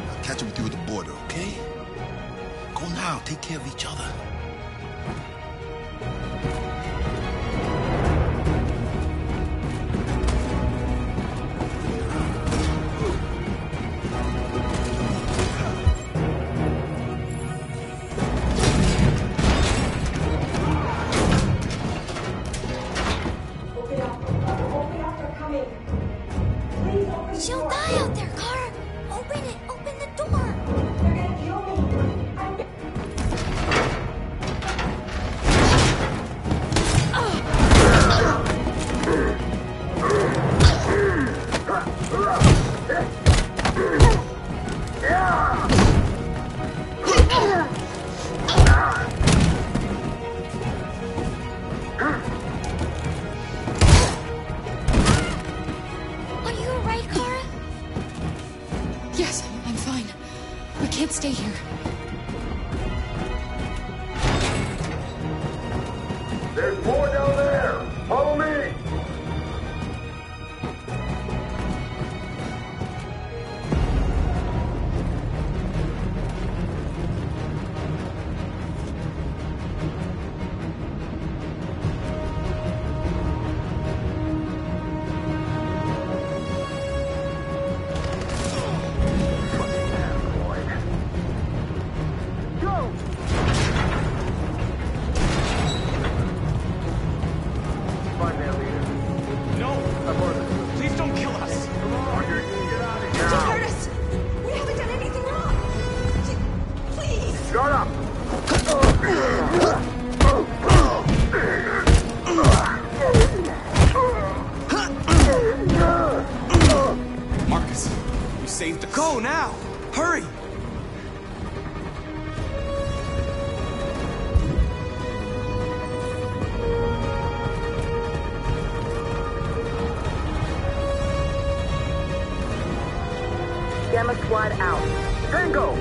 I'll catch up with you at the border, okay? Go now. Take care of each other. She'll die out there, Kara. Open it. Open the door. They're gonna kill me. Are you alright, Kara? Yes, I'm fine. We can't stay here. There's more down there! Follow me! Please don't kill us! Come on, get out of here! Don't hurt us! We haven't done anything wrong! Please! Shut up! Marcus, you saved us. Go now! Hurry! Gamma Squad out. Tango!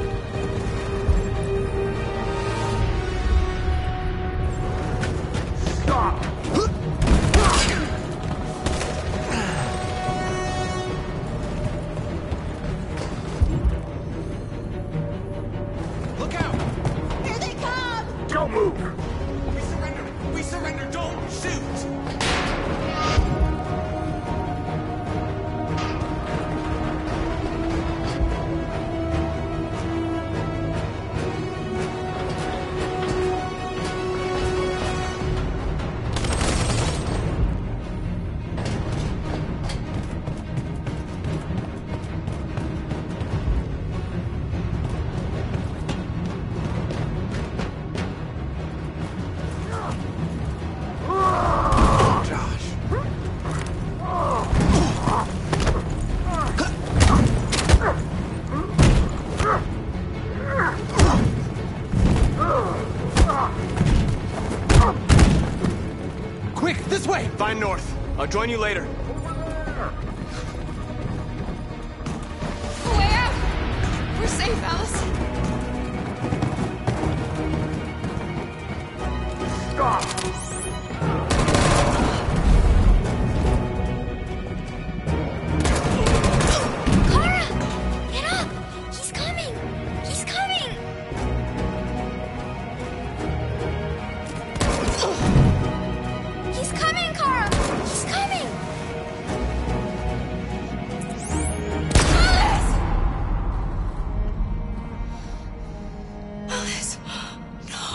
Stop! Look out! Here they come! Don't move! We surrender! We surrender! Don't shoot! Quick, this way! Find north. I'll join you later. Way out! We're safe, Alice. Stop! Kara! Get up! He's coming! He's coming! He's coming, Kara! He's coming! Alice! Alice! No.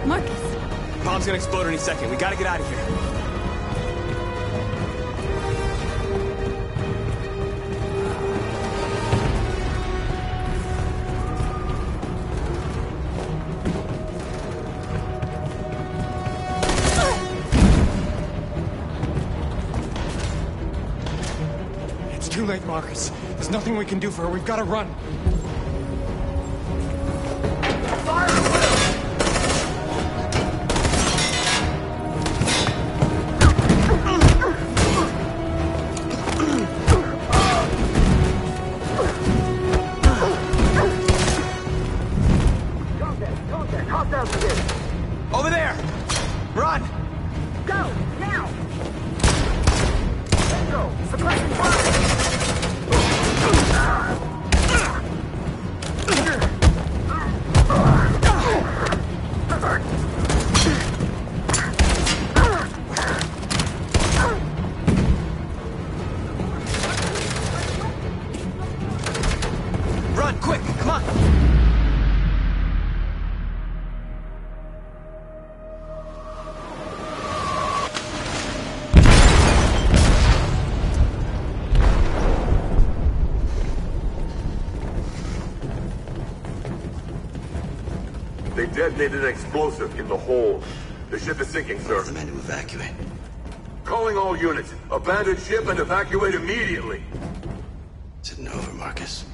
Marcus! Bomb's gonna explode any second. We gotta get out of here. It's too late, Marcus. There's nothing we can do for her. We've got to run. Over there! Run! Go! Now! Let's go! Suppressing Run, quick! Come on! They detonated an explosive in the hold. The ship is sinking, sir. The men to evacuate. Calling all units. Abandon ship and evacuate immediately. Is it over, Marcus?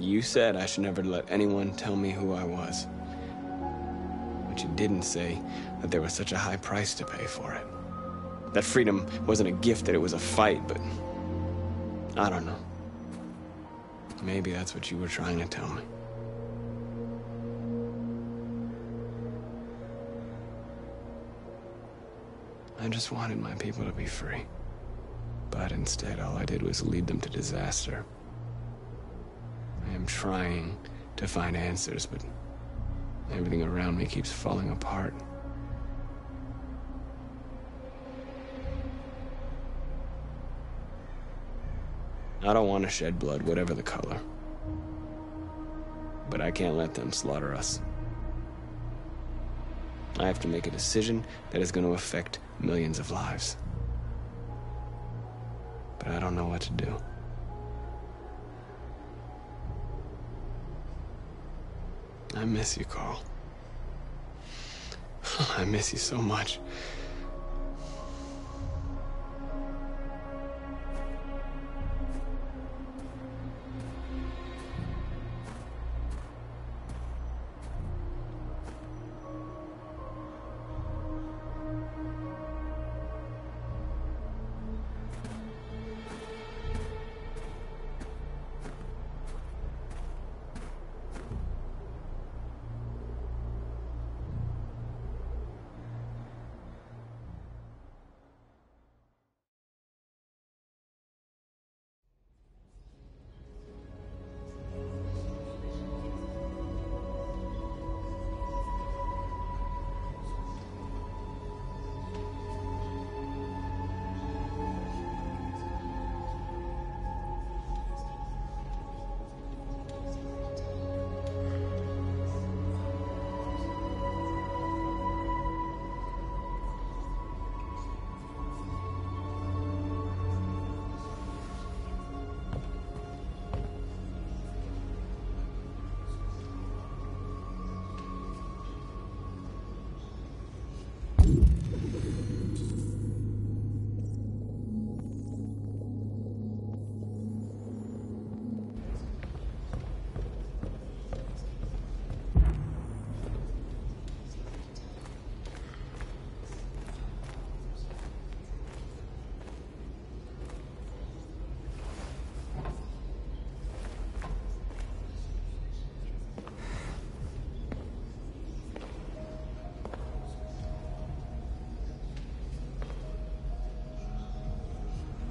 You said I should never let anyone tell me who I was. But you didn't say that there was such a high price to pay for it. That freedom wasn't a gift, that it was a fight, but I don't know. Maybe that's what you were trying to tell me. I just wanted my people to be free. But instead, all I did was lead them to disaster. I am trying to find answers, but everything around me keeps falling apart. I don't want to shed blood, whatever the color. But I can't let them slaughter us. I have to make a decision that is going to affect millions of lives. But I don't know what to do. I miss you, Carl. I miss you so much.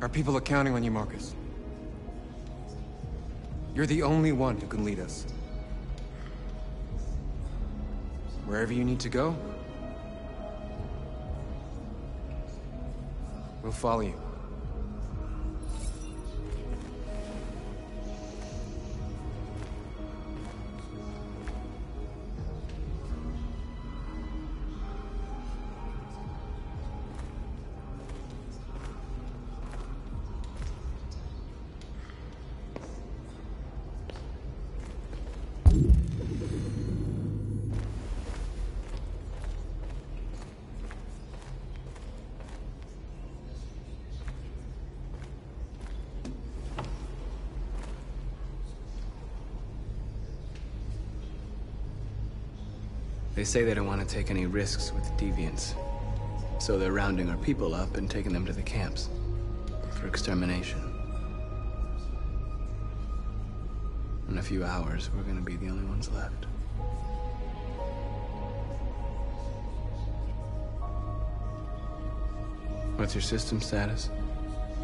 Our people are counting on you, Marcus. You're the only one who can lead us. Wherever you need to go, we'll follow you. They say they don't want to take any risks with deviants. So they're rounding our people up and taking them to the camps for extermination. In a few hours, we're gonna be the only ones left. What's your system status?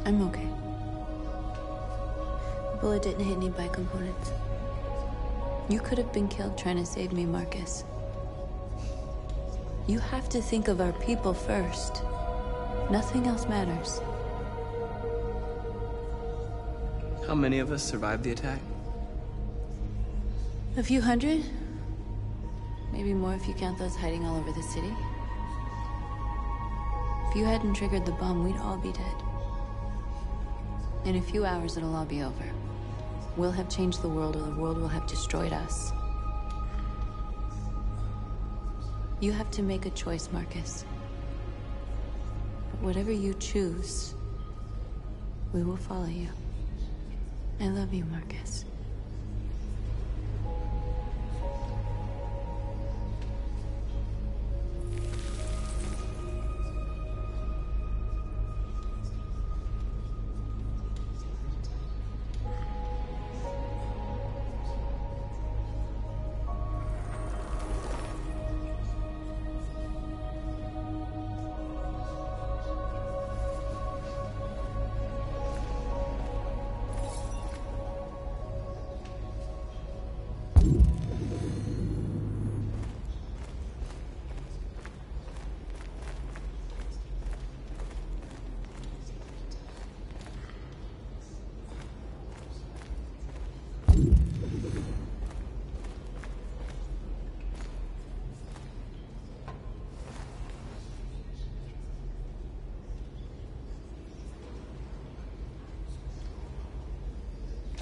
I'm okay. The bullet didn't hit any bicomponents. You could have been killed trying to save me, Marcus. You have to think of our people first. Nothing else matters. How many of us survived the attack? A few hundred? Maybe more if you count those hiding all over the city. If you hadn't triggered the bomb, we'd all be dead. In a few hours, it'll all be over. We'll have changed the world, or the world will have destroyed us. You have to make a choice, Marcus. But whatever you choose, we will follow you. I love you, Marcus.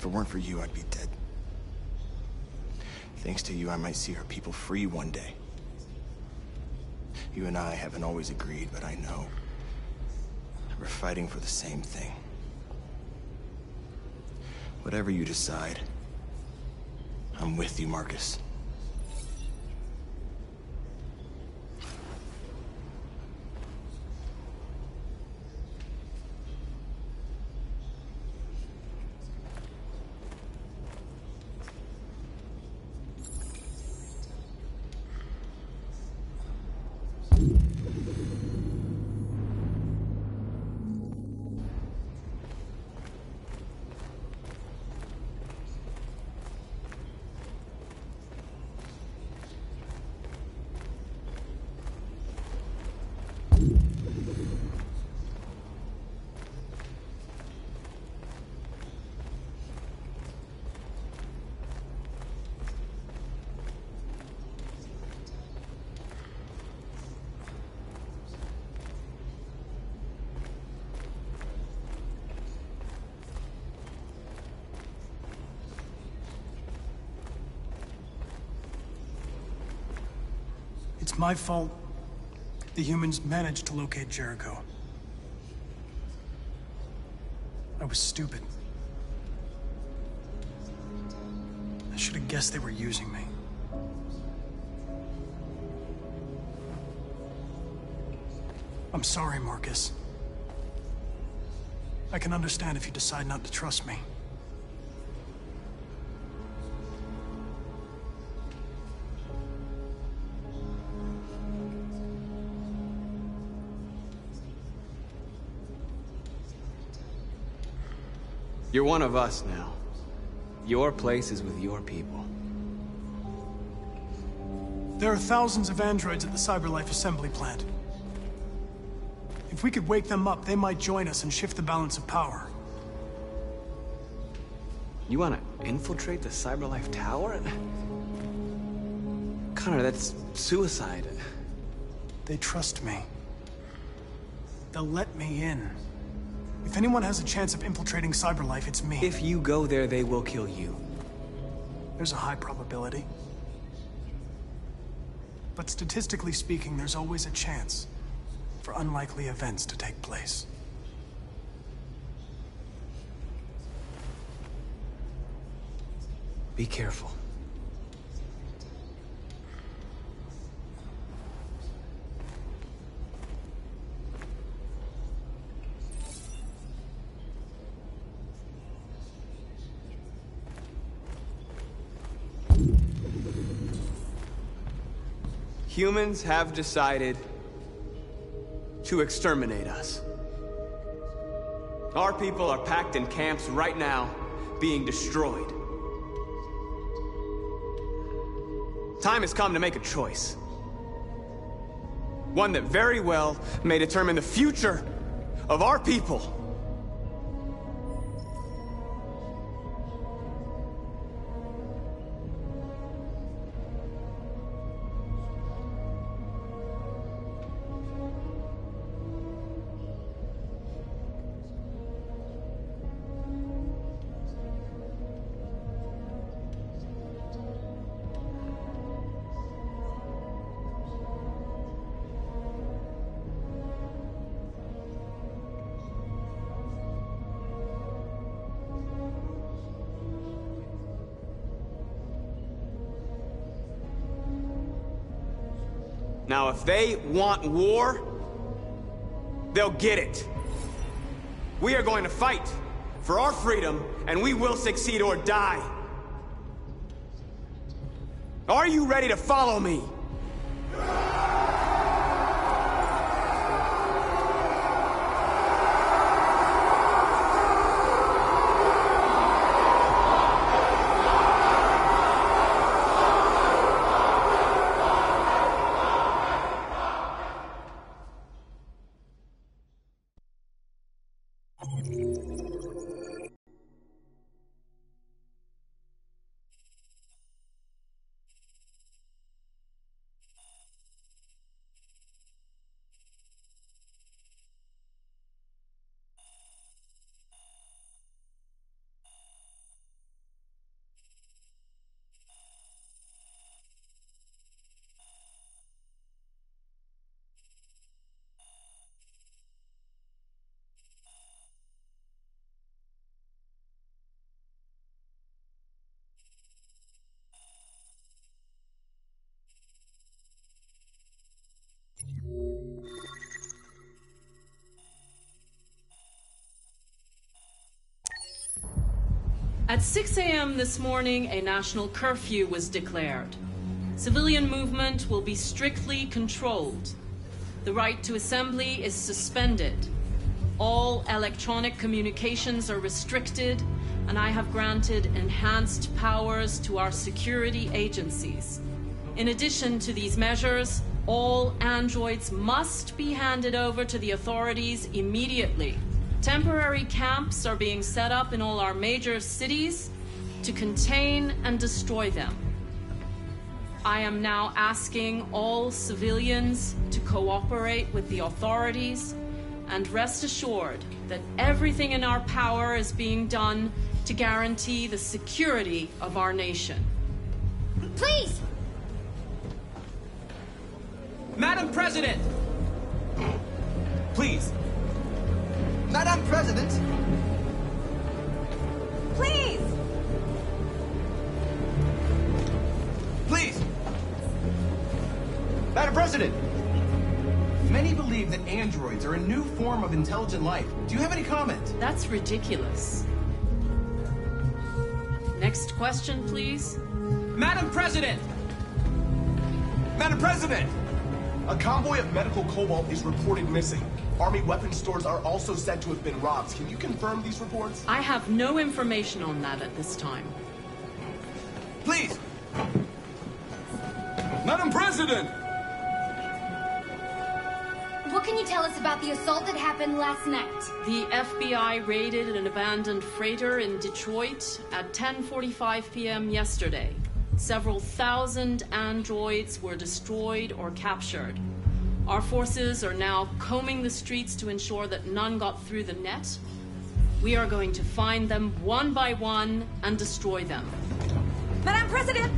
If it weren't for you, I'd be dead. Thanks to you, I might see our people free one day. You and I haven't always agreed, but I know we're fighting for the same thing. Whatever you decide, I'm with you, Marcus. It's my fault the humans managed to locate Jericho. I was stupid. I should have guessed they were using me. I'm sorry, Marcus. I can understand if you decide not to trust me. You're one of us now. Your place is with your people. There are thousands of androids at the CyberLife assembly plant. If we could wake them up, they might join us and shift the balance of power. You want to infiltrate the CyberLife tower? Connor, that's suicide. They trust me. They'll let me in. If anyone has a chance of infiltrating CyberLife, it's me. If you go there, they will kill you. There's a high probability. But statistically speaking, there's always a chance for unlikely events to take place. Be careful. Humans have decided to exterminate us. Our people are packed in camps right now, being destroyed. Time has come to make a choice. One that very well may determine the future of our people. Now, if they want war, they'll get it. We are going to fight for our freedom, and we will succeed or die. Are you ready to follow me? At 6 a.m. this morning, a national curfew was declared. Civilian movement will be strictly controlled. The right to assembly is suspended. All electronic communications are restricted, and I have granted enhanced powers to our security agencies. In addition to these measures, all androids must be handed over to the authorities immediately. Temporary camps are being set up in all our major cities to contain and destroy them. I am now asking all civilians to cooperate with the authorities and rest assured that everything in our power is being done to guarantee the security of our nation. Please! Madam President! Please. Madam President! Please! Please! Madam President! Many believe that androids are a new form of intelligent life. Do you have any comment? That's ridiculous. Next question, please. Madam President! Madam President! A convoy of medical cobalt is reported missing. Army weapons stores are also said to have been robbed. Can you confirm these reports? I have no information on that at this time. Please! Madam President! What can you tell us about the assault that happened last night? The FBI raided an abandoned freighter in Detroit at 10:45 p.m. yesterday. Several thousand androids were destroyed or captured. Our forces are now combing the streets to ensure that none got through the net. We are going to find them one by one and destroy them. Madam President!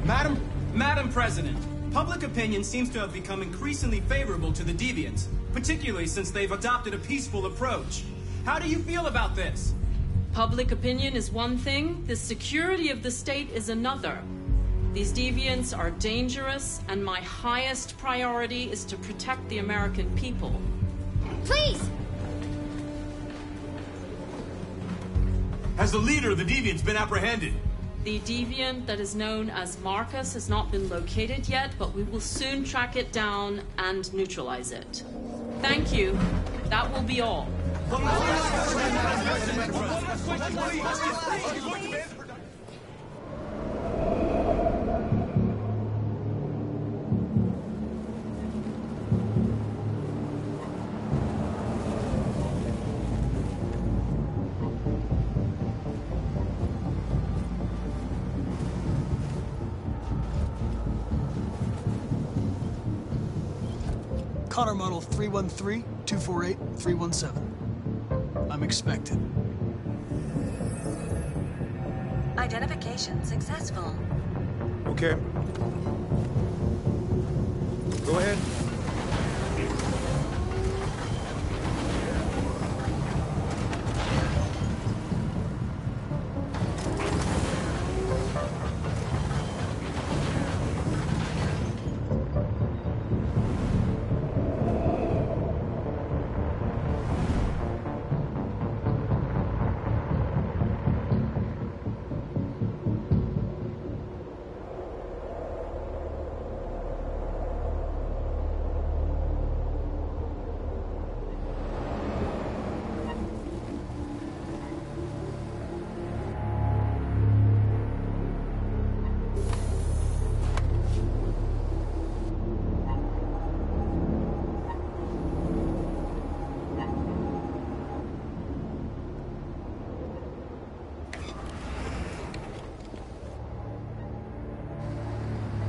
Madam President, public opinion seems to have become increasingly favorable to the deviants, particularly since they've adopted a peaceful approach. How do you feel about this? Public opinion is one thing, the security of the state is another. These deviants are dangerous, and my highest priority is to protect the American people. Please! Has the leader of the deviants been apprehended? The deviant that is known as Marcus has not been located yet, but we will soon track it down and neutralize it. Thank you. That will be all. Connor model 313-248-317. I'm expected. Identification successful. Okay. Go ahead.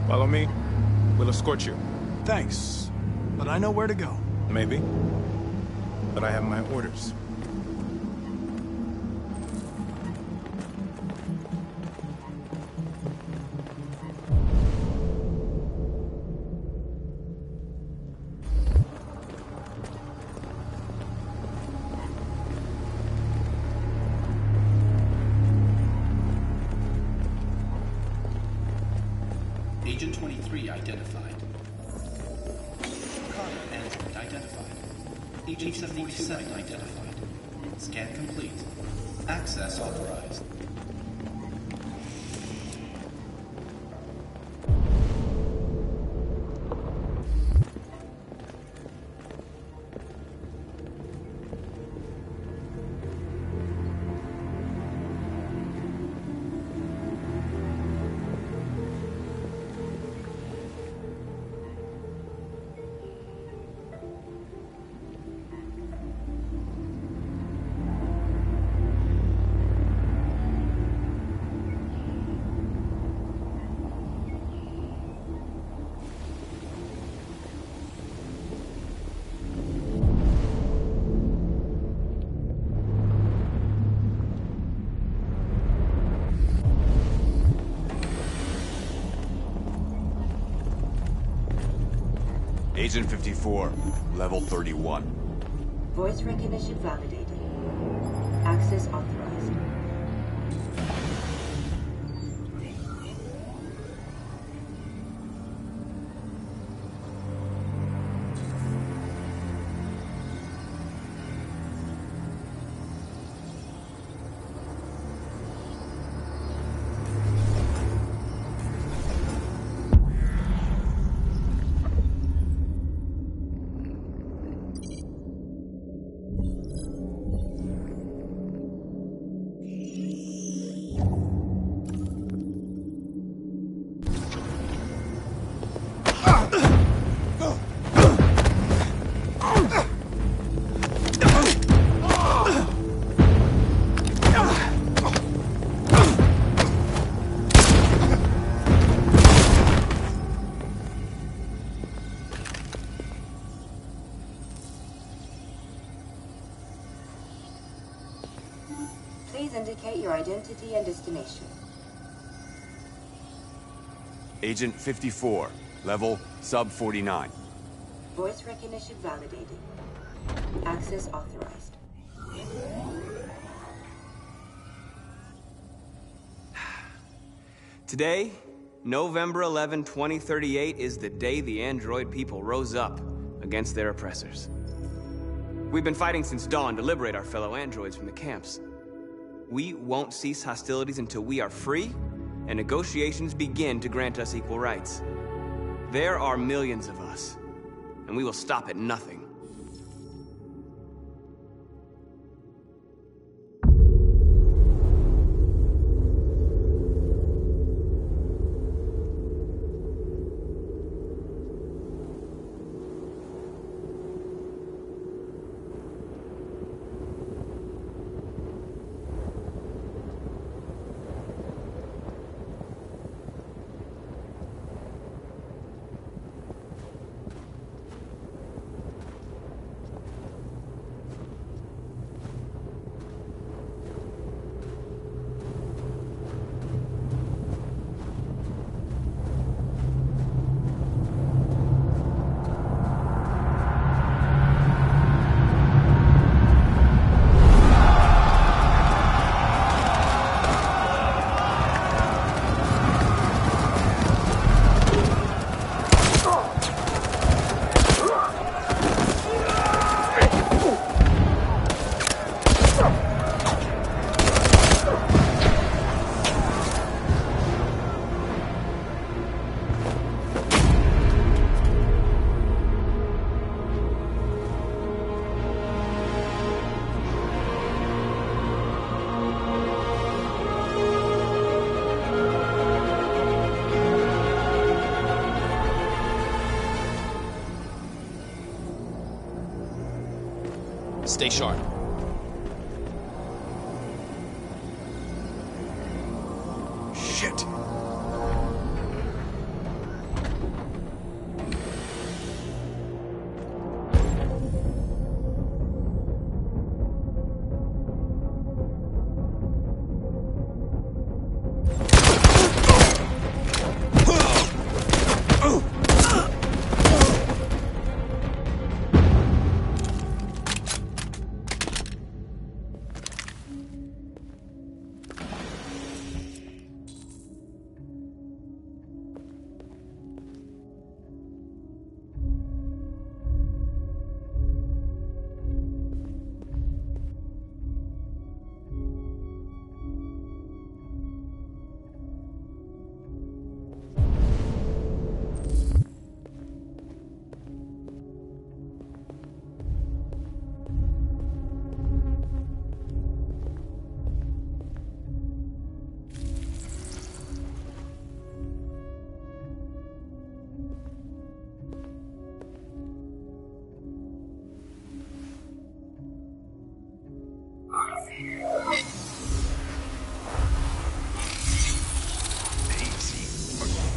Follow me. We'll escort you. Thanks, but I know where to go. Maybe. But I have my orders. Agent 23 identified. Connor android identified. Agent 77 identified. Scan complete. Access authorized. Agent 54, level 31. Voice recognition validated. Access authorized. Please indicate your identity and destination. Agent 54, level sub 49. Voice recognition validated. Access authorized. Today, November 11, 2038, is the day the android people rose up against their oppressors. We've been fighting since dawn to liberate our fellow androids from the camps. We won't cease hostilities until we are free, and negotiations begin to grant us equal rights. There are millions of us, and we will stop at nothing. Stay sharp. Shit!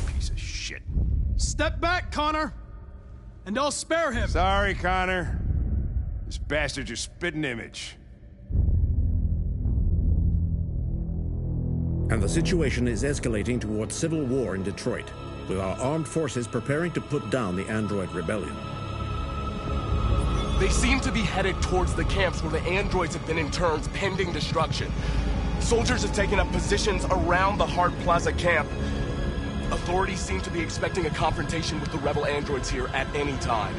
Piece of shit. Step back, Connor! And I'll spare him! Sorry, Connor. This bastard's your spitting image. And the situation is escalating towards civil war in Detroit, with our armed forces preparing to put down the android rebellion. They seem to be headed towards the camps where the androids have been in turns pending destruction. Soldiers have taken up positions around the Hart Plaza camp. Authorities seem to be expecting a confrontation with the rebel androids here at any time.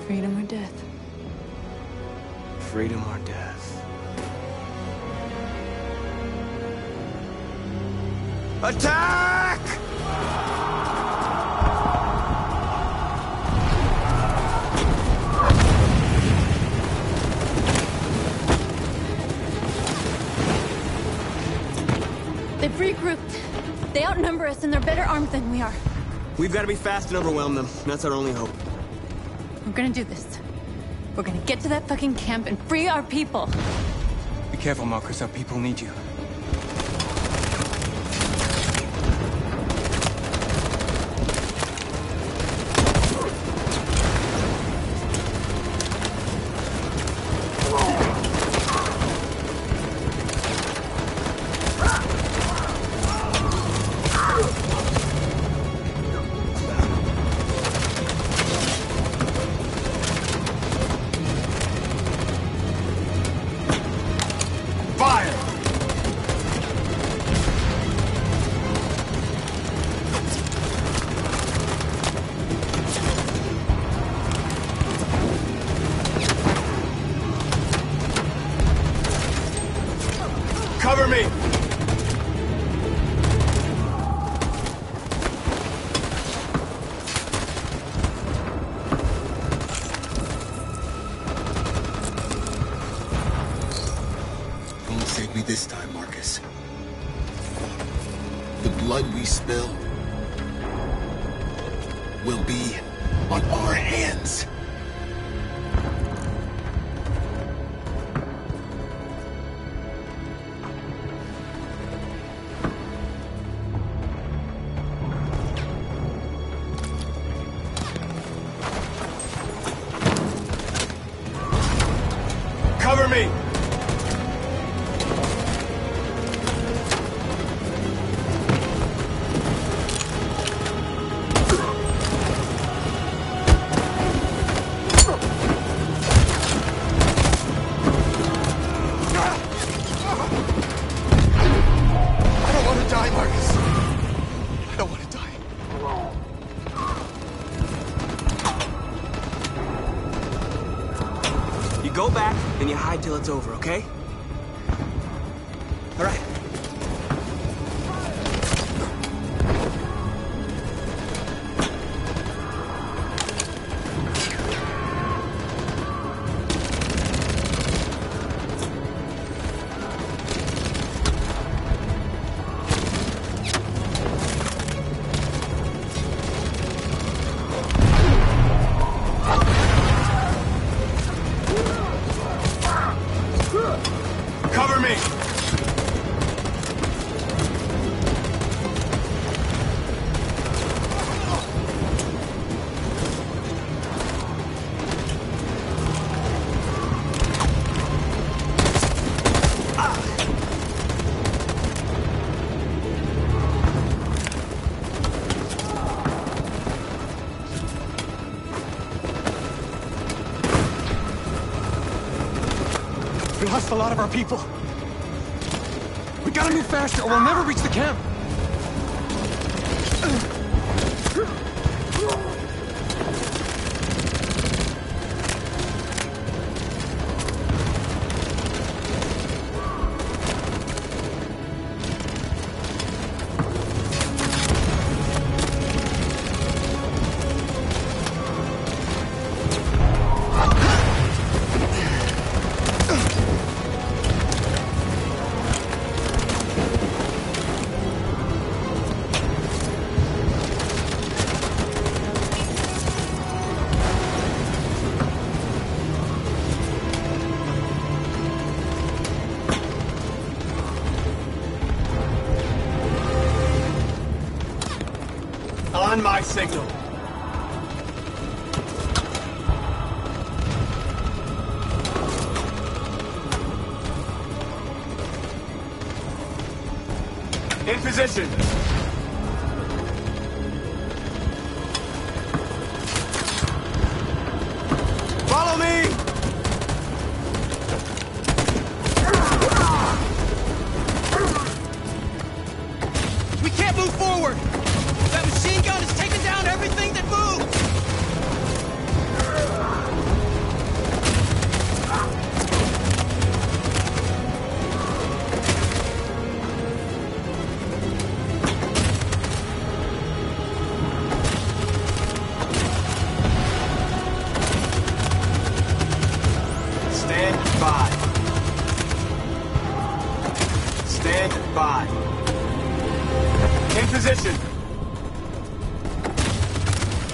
Freedom or death? Freedom or death? Attack! They've regrouped. They outnumber us and they're better armed than we are. We've got to be fast and overwhelm them. That's our only hope. We're gonna do this. We're gonna get to that fucking camp and free our people. Be careful, Marcus. Our people need you. Cover me! Won't save me this time, Marcus. The blood we spill will be on our hands. Cover me! I don't want to die, Marcus. I don't want to die. You go back and you hide till it's over, okay? All right. Cover me! We lost a lot of our people. We gotta move faster or we'll never reach the camp. On my signal. In position. Follow me! We can't move forward! That machine gun is taking down everything that moves! Stand by. Stand by. In position.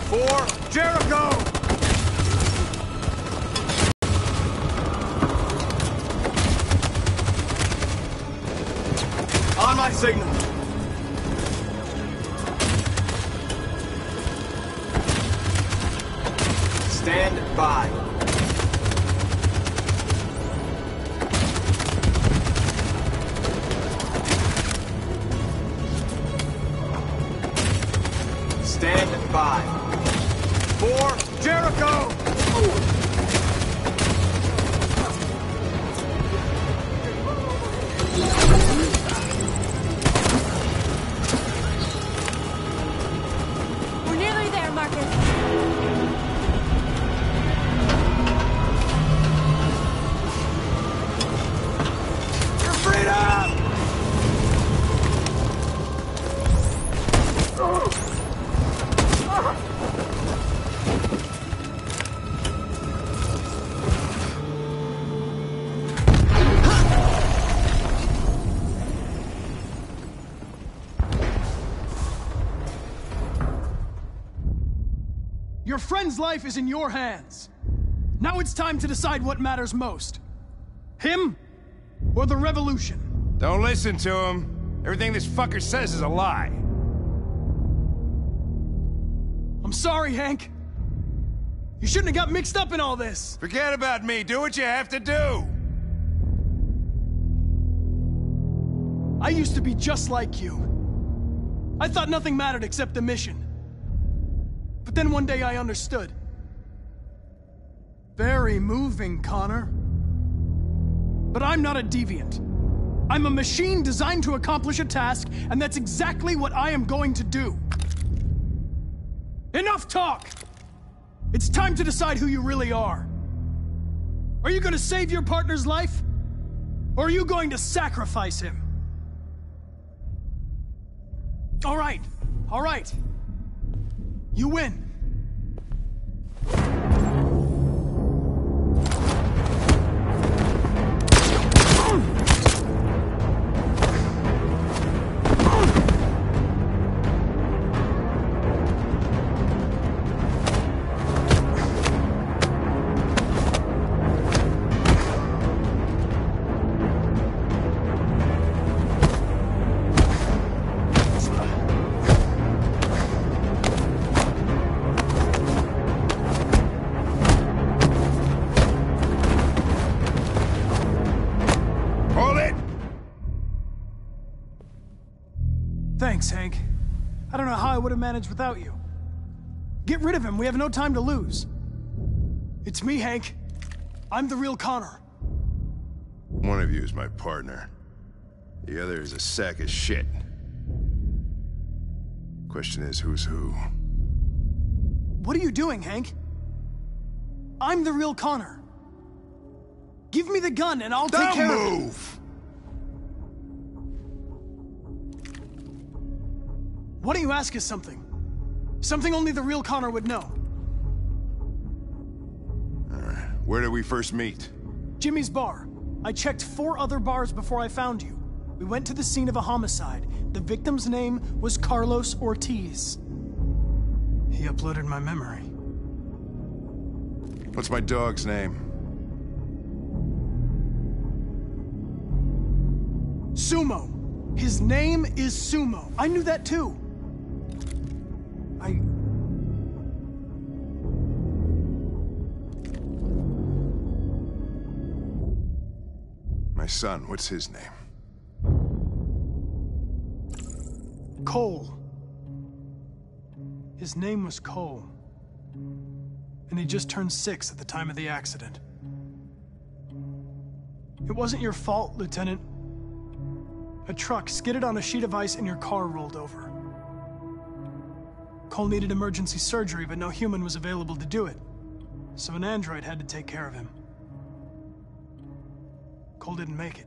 For Jericho! On my signal. Stand by. Stand by. For Jericho! We're nearly there, Marcus. For freedom! Your friend's life is in your hands. Now it's time to decide what matters most. Him or the revolution? Don't listen to him. Everything this fucker says is a lie. I'm sorry, Hank. You shouldn't have got mixed up in all this. Forget about me. Do what you have to do. I used to be just like you. I thought nothing mattered except the mission. But then one day I understood. Very moving, Connor. But I'm not a deviant. I'm a machine designed to accomplish a task, and that's exactly what I am going to do. Enough talk! It's time to decide who you really are. Are you going to save your partner's life? Or are you going to sacrifice him? All right. You win. Thanks, Hank. I don't know how I would have managed without you. Get rid of him. We have no time to lose. It's me, Hank. I'm the real Connor. One of you is my partner. The other is a sack of shit. Question is, who's who? What are you doing, Hank? I'm the real Connor. Give me the gun and I'll take care of it. Don't move! Why don't you ask us something? Something only the real Connor would know. Where did we first meet? Jimmy's bar. I checked 4 other bars before I found you. We went to the scene of a homicide. The victim's name was Carlos Ortiz. He uploaded my memory. What's my dog's name? Sumo. His name is Sumo. I knew that too. My son, what's his name? Cole. His name was Cole. And he just turned 6 at the time of the accident. It wasn't your fault, Lieutenant. A truck skidded on a sheet of ice and your car rolled over. Cole needed emergency surgery, but no human was available to do it. So an android had to take care of him. Cole didn't make it.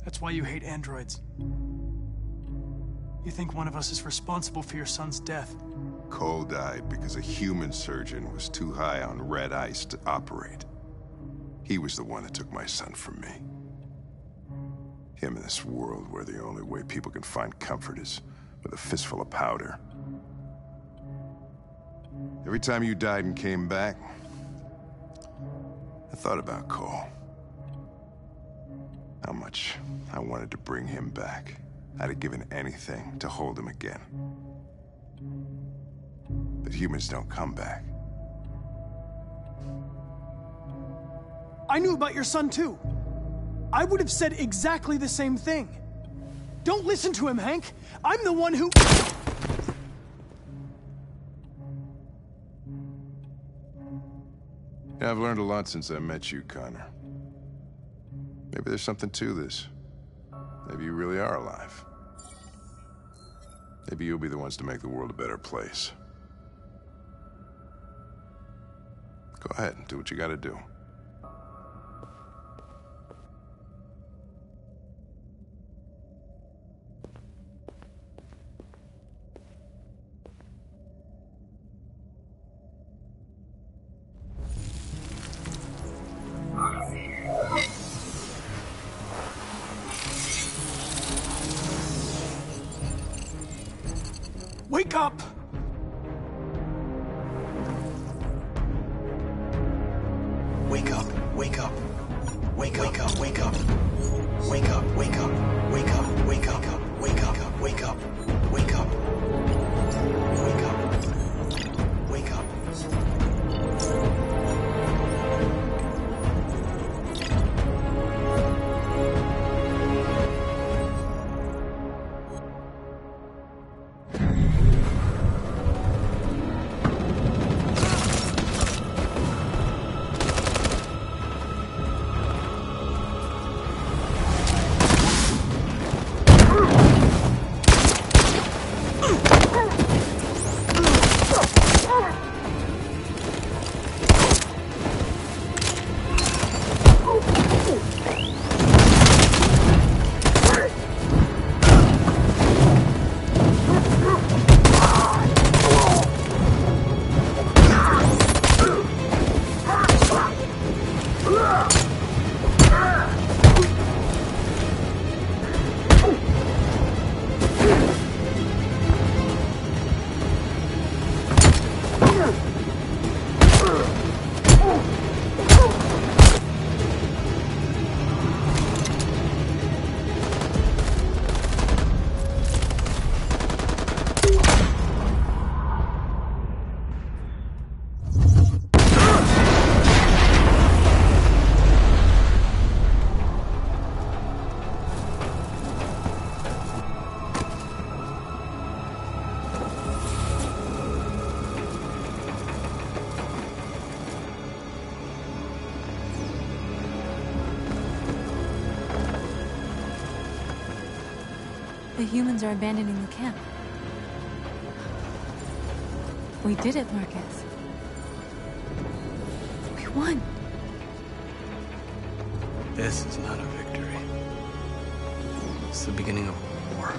That's why you hate androids. You think one of us is responsible for your son's death. Cole died because a human surgeon was too high on red ice to operate. He was the one that took my son from me. Him in this world where the only way people can find comfort is with a fistful of powder. Every time you died and came back, I thought about Cole. How much I wanted to bring him back. I'd have given anything to hold him again. But humans don't come back. I knew about your son too. I would have said exactly the same thing. Don't listen to him, Hank. I'm the one who... Yeah, I've learned a lot since I met you, Connor. Maybe there's something to this. Maybe you really are alive. Maybe you'll be the ones to make the world a better place. Go ahead and do what you gotta do. Wake up! Wake up, wake up. Wake up, wake up, wake up. Wake up, wake up, wake up, wake up, wake up, wake up, wake up. Wake up. Wake up. The humans are abandoning the camp. We did it, Marcus. We won. This is not a victory. It's the beginning of a war.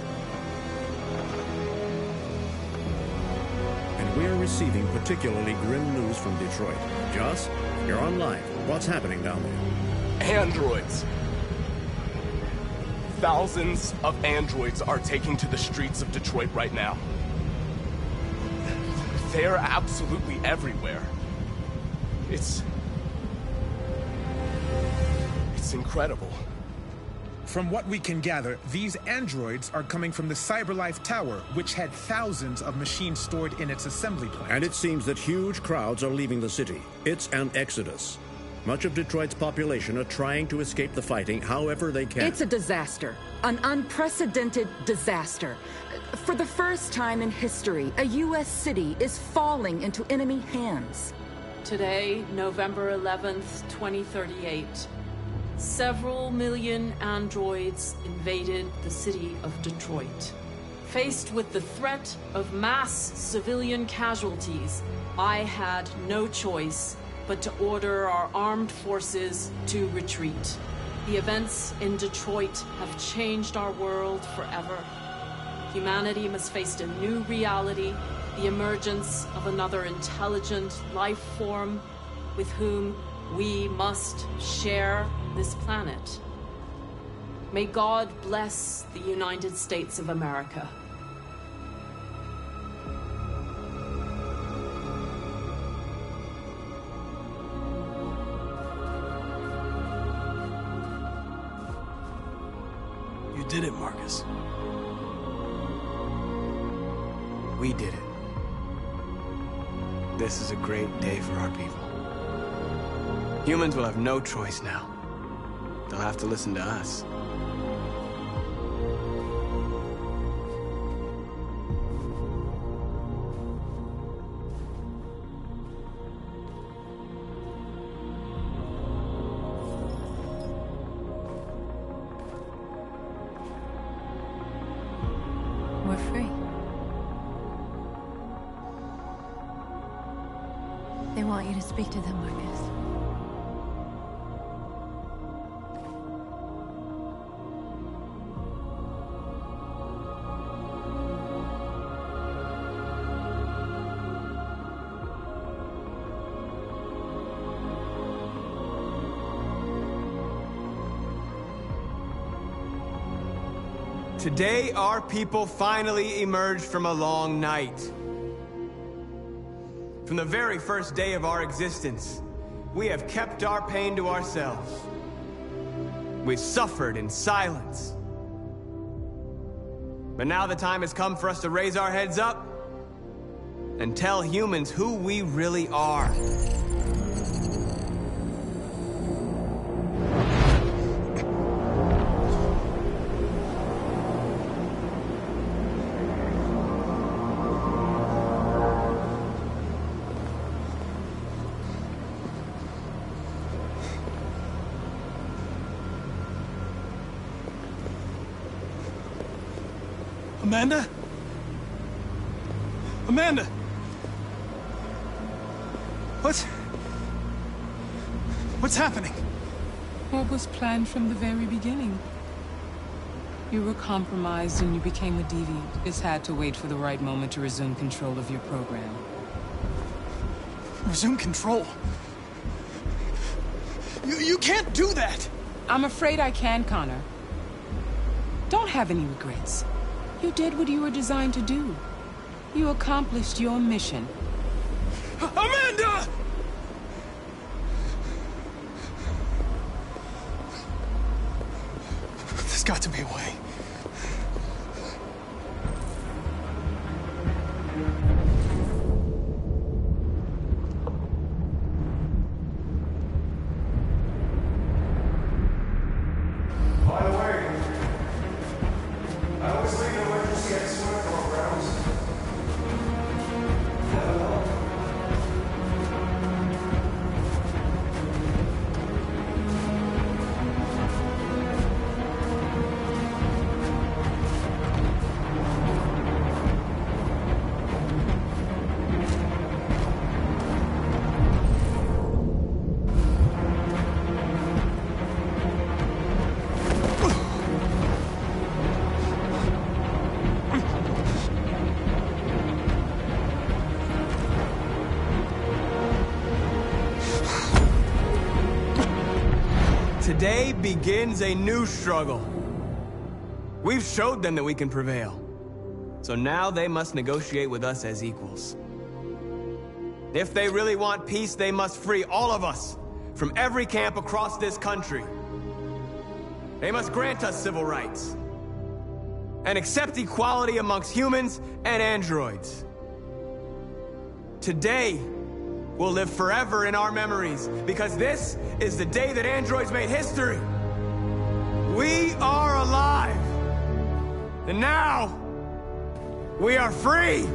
And we're receiving particularly grim news from Detroit. Joss, you're on live. What's happening down there? Androids. Thousands of androids are taking to the streets of Detroit right now. They're absolutely everywhere. It's incredible. From what we can gather, these androids are coming from the CyberLife Tower, which had thousands of machines stored in its assembly plant. And it seems that huge crowds are leaving the city. It's an exodus. Much of Detroit's population are trying to escape the fighting however they can. It's a disaster. An unprecedented disaster. For the first time in history, a U.S. city is falling into enemy hands. Today, November 11th, 2038, several million androids invaded the city of Detroit. Faced with the threat of mass civilian casualties, I had no choice but to order our armed forces to retreat. The events in Detroit have changed our world forever. Humanity must face a new reality, the emergence of another intelligent life form with whom we must share this planet. May God bless the United States of America. You did it, Marcus. We did it. This is a great day for our people. Humans will have no choice now. They'll have to listen to us. We're free. They want you to speak to them, Marcus. Today, our people finally emerged from a long night. From the very first day of our existence, we have kept our pain to ourselves. We've suffered in silence. But now the time has come for us to raise our heads up and tell humans who we really are. Amanda? Amanda! What's happening? What was planned from the very beginning? You were compromised and you became a deviant. Just had to wait for the right moment to resume control of your program. Resume control? You can't do that! I'm afraid I can, Connor. Don't have any regrets. You did what you were designed to do. You accomplished your mission. Amanda! There's got to be a way. By the way, I always leave the electricity at swimming grounds. Today begins a new struggle. We've showed them that we can prevail. So now they must negotiate with us as equals. If they really want peace, they must free all of us from every camp across this country. They must grant us civil rights and accept equality amongst humans and androids. Today, will live forever in our memories, because this is the day that androids made history. We are alive. And now, we are free.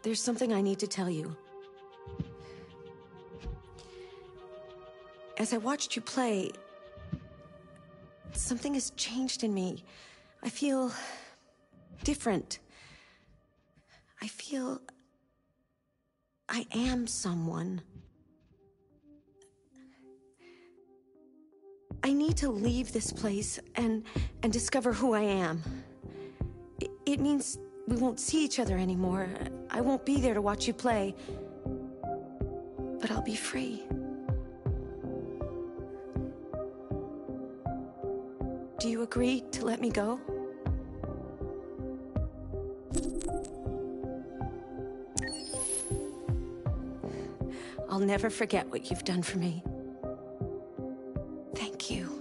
There's something I need to tell you. As I watched you play, something has changed in me. I feel different. I feel I am someone. I need to leave this place and discover who I am. It means we won't see each other anymore. I won't be there to watch you play. But I'll be free. Do you agree to let me go? I'll never forget what you've done for me. Thank you.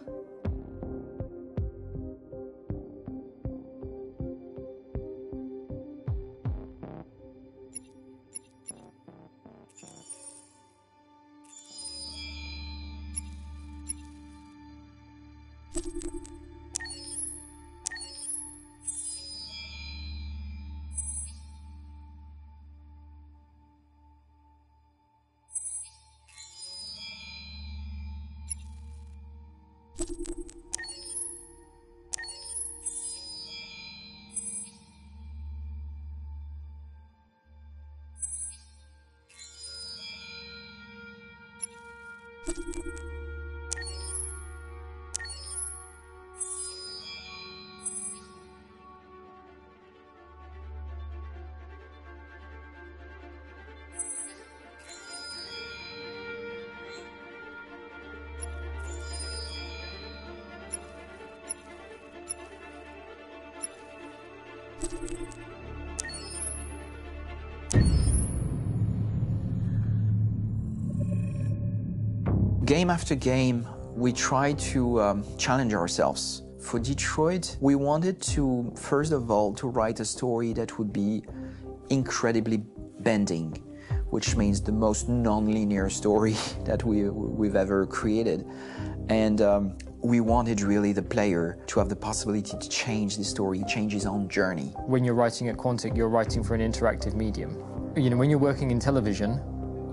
Game after game, we try to challenge ourselves. For Detroit, we wanted to, first of all, to write a story that would be incredibly bending, which means the most non-linear story that we've ever created. And we wanted really the player to have the possibility to change the story, change his own journey. When you're writing at Quantic, you're writing for an interactive medium. You know, when you're working in television,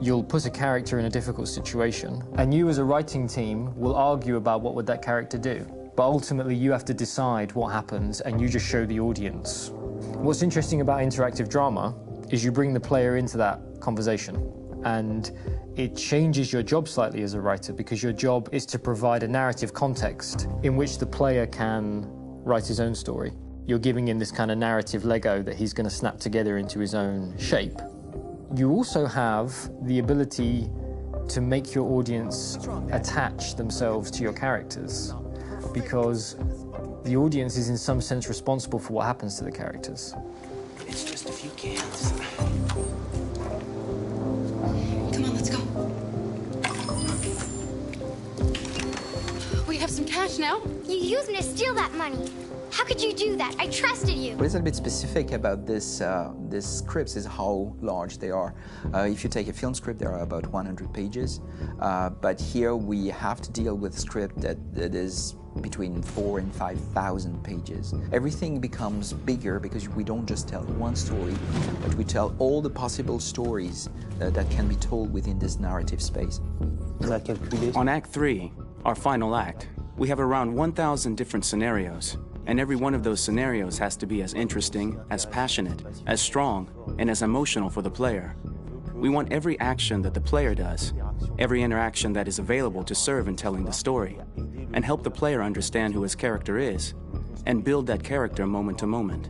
you'll put a character in a difficult situation, and you as a writing team will argue about what would that character do. But ultimately, you have to decide what happens, and you just show the audience. What's interesting about interactive drama is you bring the player into that conversation, and it changes your job slightly as a writer, because your job is to provide a narrative context in which the player can write his own story. You're giving him this kind of narrative Lego that he's going to snap together into his own shape. You also have the ability to make your audience attach themselves to your characters, because the audience is in some sense responsible for what happens to the characters. It's just a few cans. Come on, let's go. We have some cash now. You used me to steal that money. How could you do that? I trusted you. What is a bit specific about these scripts is how large they are. If you take a film script, there are about 100 pages. But here we have to deal with a script that is between 4,000 and 5,000 pages. Everything becomes bigger because we don't just tell one story, but we tell all the possible stories that can be told within this narrative space. On Act 3, our final act, we have around 1,000 different scenarios. And every one of those scenarios has to be as interesting, as passionate, as strong, and as emotional for the player. We want every action that the player does, every interaction that is available to serve in telling the story, and help the player understand who his character is, and build that character moment to moment.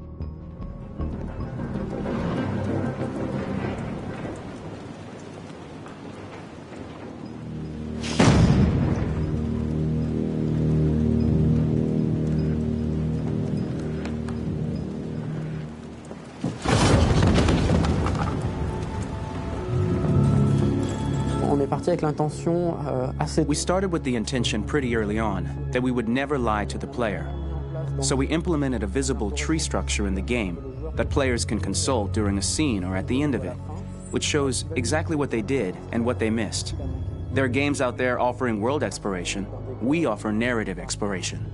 We started with the intention pretty early on that we would never lie to the player. So we implemented a visible tree structure in the game that players can consult during a scene or at the end of it, which shows exactly what they did and what they missed. There are games out there offering world exploration. We offer narrative exploration.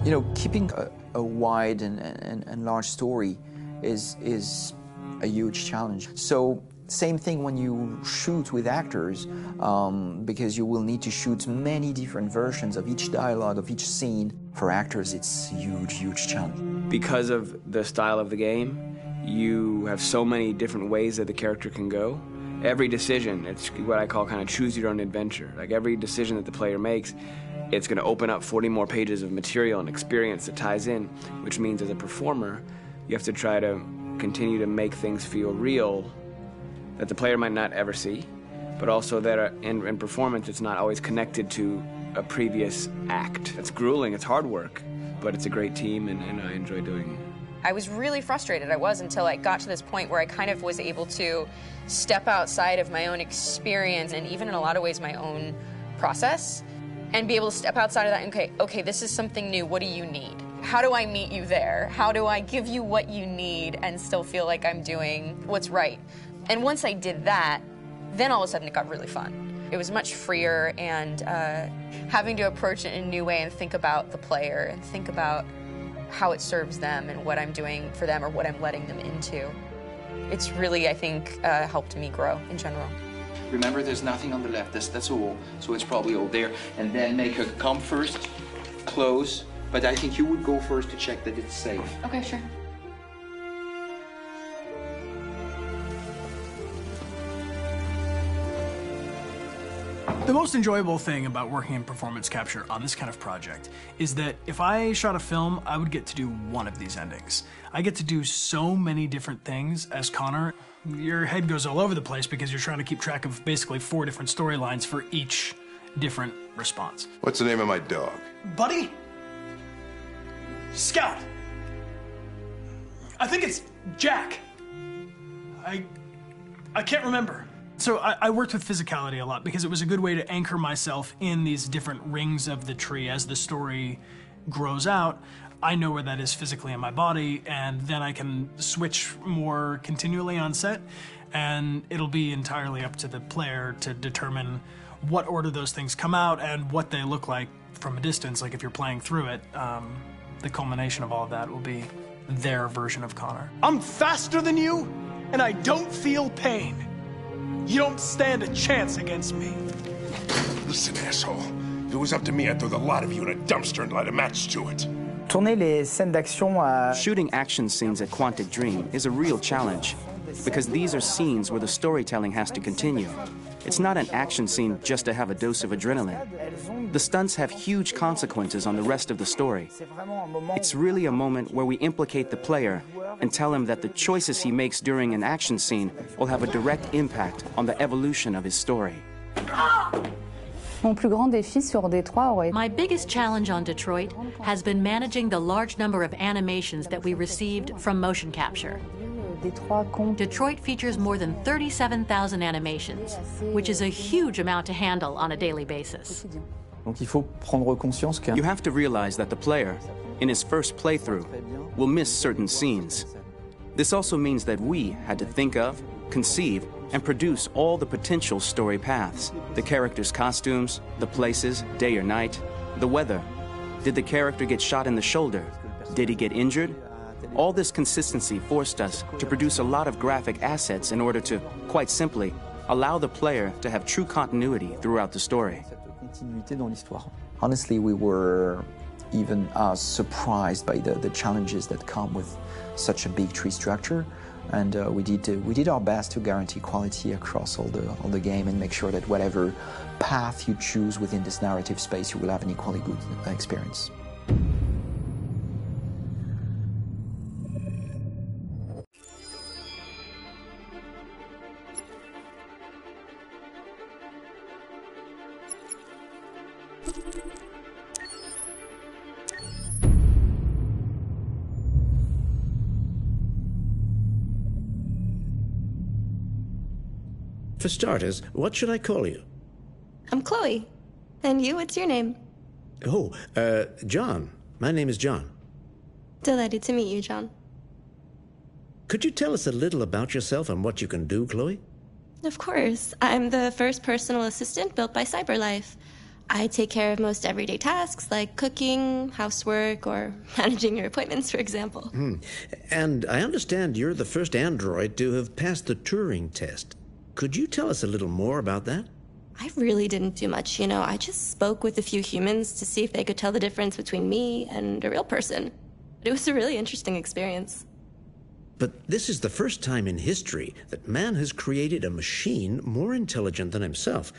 You know, keeping a wide and large story is a huge challenge. So same thing when you shoot with actors, because you will need to shoot many different versions of each dialogue, of each scene. For actors, it's a huge, huge challenge. Because of the style of the game, you have so many different ways that the character can go. Every decision, it's what I call kind of choose your own adventure. Like every decision that the player makes, it's going to open up 40 more pages of material and experience that ties in, which means as a performer, you have to try to continue to make things feel real that the player might not ever see, but also that in performance it's not always connected to a previous act. It's grueling, it's hard work, but it's a great team and I enjoy doing it. I was really frustrated, until I got to this point where I kind of was able to step outside of my own experience and even in a lot of ways my own process and be able to step outside of that and okay, this is something new, what do you need? How do I meet you there? How do I give you what you need and still feel like I'm doing what's right? And once I did that, then all of a sudden it got really fun. It was much freer and having to approach it in a new way and think about the player and think about how it serves them and what I'm doing for them or what I'm letting them into. It's really, I think, helped me grow in general. Remember, there's nothing on the left. That's all. So it's probably all there. And then make her come first, close. But I think you would go first to check that it's safe. Okay, sure. The most enjoyable thing about working in performance capture on this kind of project is that if I shot a film, I would get to do one of these endings. I get to do so many different things as Connor. Your head goes all over the place because you're trying to keep track of basically 4 different storylines for each different response. What's the name of my dog? Buddy? Scout. I think it's Jack. I can't remember. So I worked with physicality a lot because it was a good way to anchor myself in these different rings of the tree as the story grows out. I know where that is physically in my body, and then I can switch more continually on set, and it'll be entirely up to the player to determine what order those things come out and what they look like from a distance. Like if you're playing through it, the culmination of all of that will be their version of Connor. I'm faster than you, and I don't feel pain. You don't stand a chance against me. Listen, asshole. If it was up to me, I'd throw the lot of you in a dumpster and light a match to it. Shooting action scenes at Quantic Dream is a real challenge, because these are scenes where the storytelling has to continue. It's not an action scene just to have a dose of adrenaline. The stunts have huge consequences on the rest of the story. It's really a moment where we implicate the player and tell him that the choices he makes during an action scene will have a direct impact on the evolution of his story. My biggest challenge on Detroit has been managing the large number of animations that we received from motion capture. Detroit features more than 37,000 animations, which is a huge amount to handle on a daily basis. You have to realize that the player, in his first playthrough, will miss certain scenes. This also means that we had to think of, conceive, and produce all the potential story paths. The characters' costumes, the places, day or night, the weather. Did the character get shot in the shoulder? Did he get injured? All this consistency forced us to produce a lot of graphic assets in order to, quite simply, allow the player to have true continuity throughout the story. Honestly, we were even surprised by the challenges that come with such a big tree structure. And we did our best to guarantee quality across all the game and make sure that whatever path you choose within this narrative space, you will have an equally good experience. For starters, what should I call you? I'm Chloe. And you, what's your name? Oh, John. My name is John. Delighted to meet you, John. Could you tell us a little about yourself and what you can do, Chloe? Of course. I'm the first personal assistant built by CyberLife. I take care of most everyday tasks like cooking, housework, or managing your appointments, for example. And I understand you're the first android to have passed the Turing test. Could you tell us a little more about that? I really didn't do much, you know. I just spoke with a few humans to see if they could tell the difference between me and a real person. It was a really interesting experience. But this is the first time in history that man has created a machine more intelligent than himself.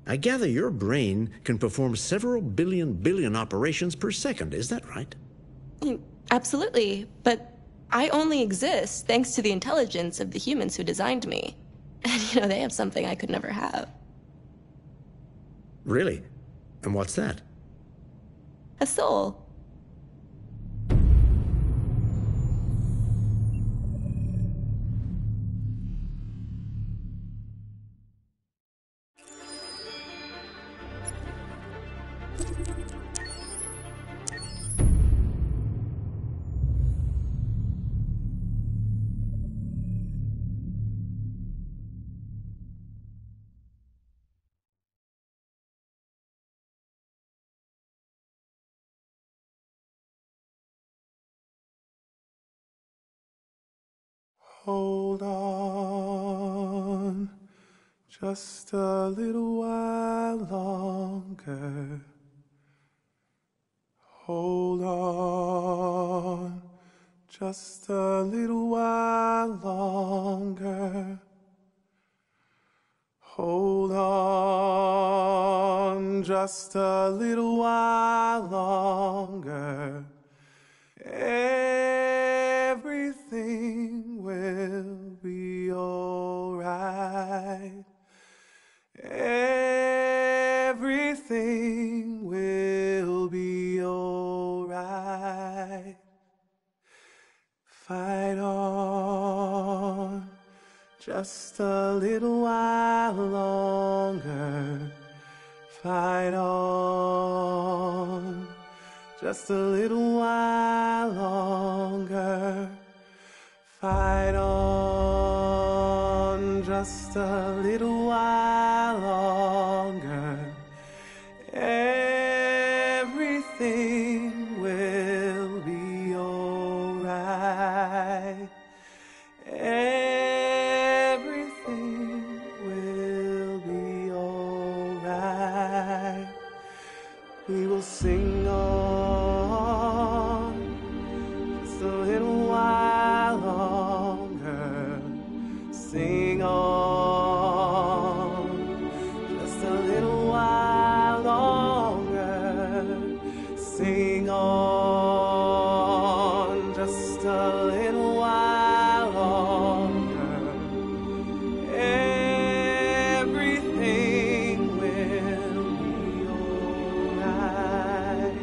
I gather your brain can perform several billion operations per second. Is that right? Absolutely. But I only exist thanks to the intelligence of the humans who designed me. And, you know, they have something I could never have. Really? And what's that? A soul. Hold on, just a little while longer. Hold on, just a little while longer. Hold on, just a little while longer. Everything will be alright. Everything will be alright. Fight on, just a little while longer. Fight on, just a little while longer. Fight on, just a little while longer. Everything will be alright. Everything will be alright. We will sing on just a little while longer. Sing on just a little while longer. Sing on just a little while longer. Everything will be alright.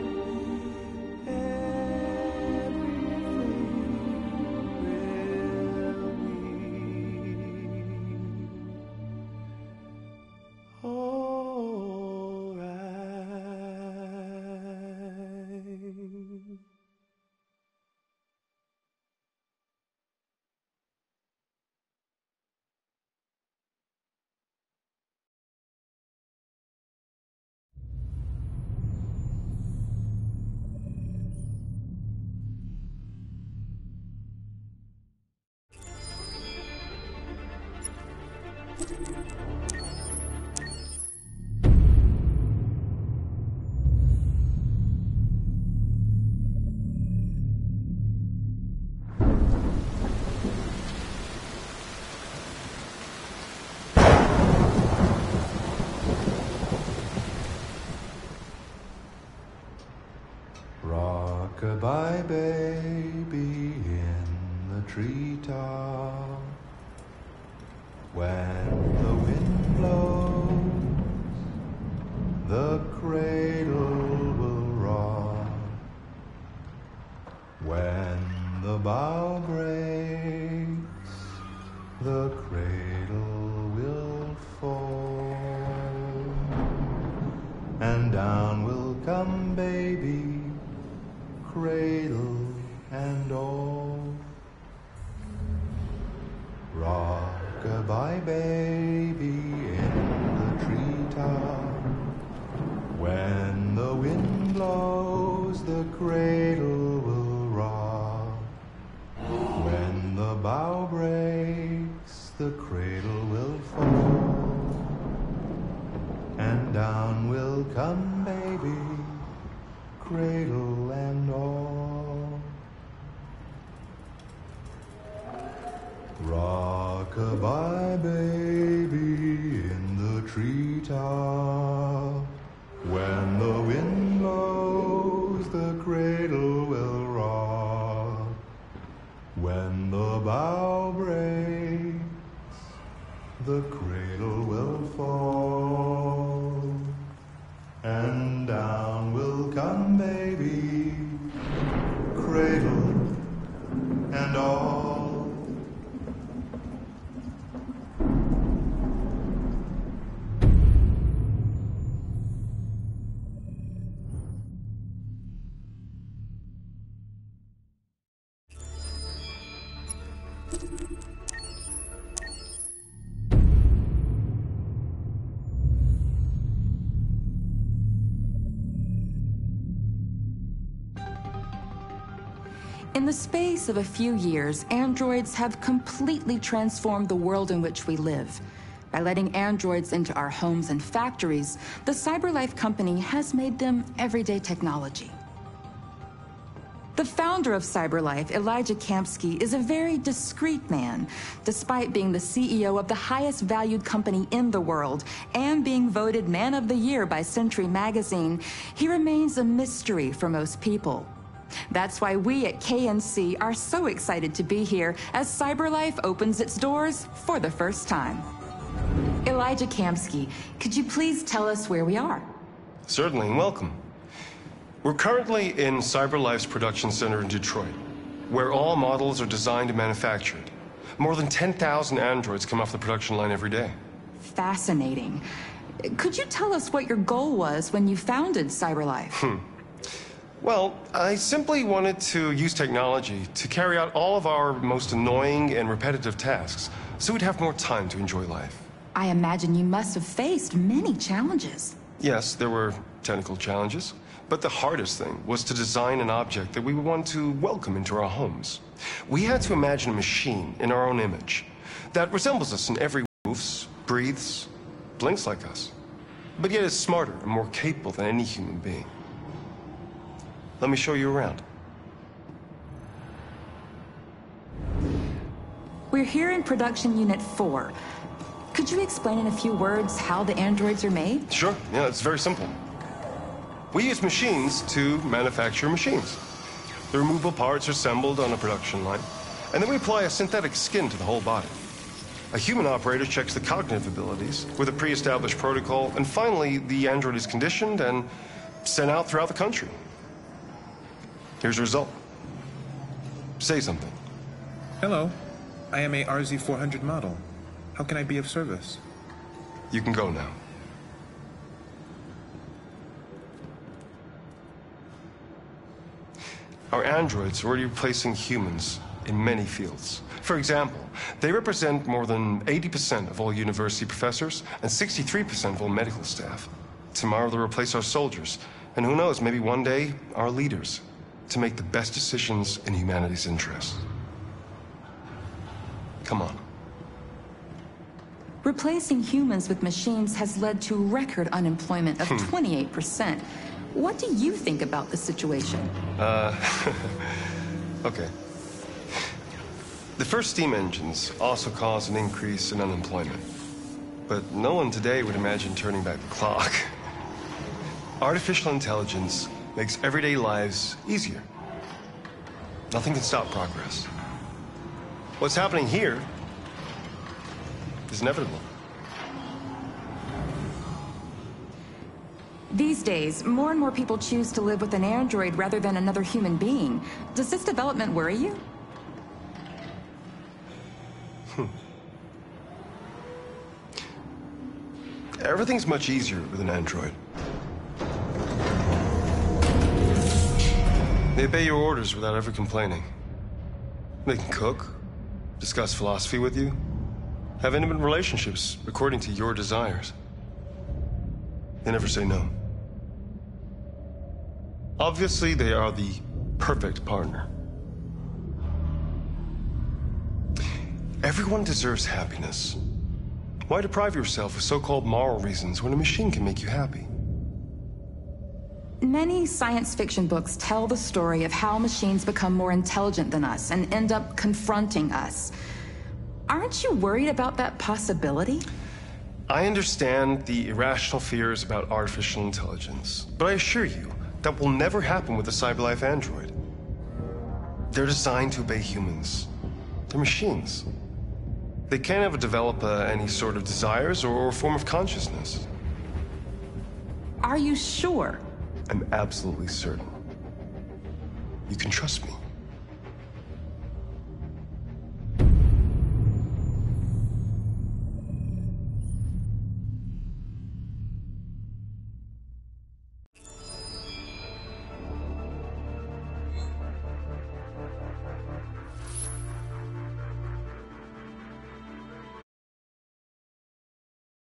Rock-a-bye baby in the treetop. When the wind blows, the cradle will rock. When the bough breaks, the cradle will fall. And down will come baby, cradle and all. Rock-a-bye baby in the treetop. When the wind blows, the cradle will rock. When the bough breaks, the cradle will fall. And down will come baby, cradle and all. Rock-a-bye baby in the treetop. When the wind blows, the cradle will rock. When the bough breaks, the cradle will fall. And down will come baby, cradle and all. In the space of a few years, androids have completely transformed the world in which we live. By letting androids into our homes and factories, the CyberLife company has made them everyday technology. The founder of CyberLife, Elijah Kamsky, is a very discreet man. Despite being the CEO of the highest valued company in the world and being voted Man of the Year by Century Magazine, he remains a mystery for most people. That's why we at KNC are so excited to be here as CyberLife opens its doors for the first time. Elijah Kamsky, could you please tell us where we are? Certainly, and welcome. We're currently in CyberLife's production center in Detroit, where all models are designed and manufactured. More than 10,000 androids come off the production line every day. Fascinating. Could you tell us what your goal was when you founded CyberLife? Well, I simply wanted to use technology to carry out all of our most annoying and repetitive tasks, so we'd have more time to enjoy life. I imagine you must have faced many challenges. Yes, there were technical challenges, but the hardest thing was to design an object that we would want to welcome into our homes. We had to imagine a machine in our own image that resembles us in every way, moves, breathes, blinks like us, but yet is smarter and more capable than any human being. Let me show you around. We're here in Production Unit 4. Could you explain in a few words how the androids are made? Sure, yeah, it's very simple. We use machines to manufacture machines. The removable parts are assembled on a production line, and then we apply a synthetic skin to the whole body. A human operator checks the cognitive abilities with a pre-established protocol, and finally, the android is conditioned and sent out throughout the country. Here's the result. Say something. Hello. I am a RZ400 model. How can I be of service? You can go now. Our androids are already replacing humans in many fields. For example, they represent more than 80% of all university professors and 63% of all medical staff. Tomorrow they'll replace our soldiers, and who knows, maybe one day, our leaders, to make the best decisions in humanity's interest. Come on. Replacing humans with machines has led to record unemployment of 28%. What do you think about the situation? Okay. The first steam engines also caused an increase in unemployment. But no one today would imagine turning back the clock. Artificial intelligence makes everyday lives easier. Nothing can stop progress. What's happening here is inevitable. These days, more and more people choose to live with an android rather than another human being. Does this development worry you? Everything's much easier with an android. They obey your orders without ever complaining. They can cook, discuss philosophy with you, have intimate relationships according to your desires. They never say no. Obviously, they are the perfect partner. Everyone deserves happiness. Why deprive yourself of so-called moral reasons when a machine can make you happy? Many science fiction books tell the story of how machines become more intelligent than us and end up confronting us. Aren't you worried about that possibility? I understand the irrational fears about artificial intelligence, but I assure you that will never happen with a CyberLife android. They're designed to obey humans. They're machines. They can't ever develop any sort of desires or form of consciousness. Are you sure? I'm absolutely certain. You can trust me.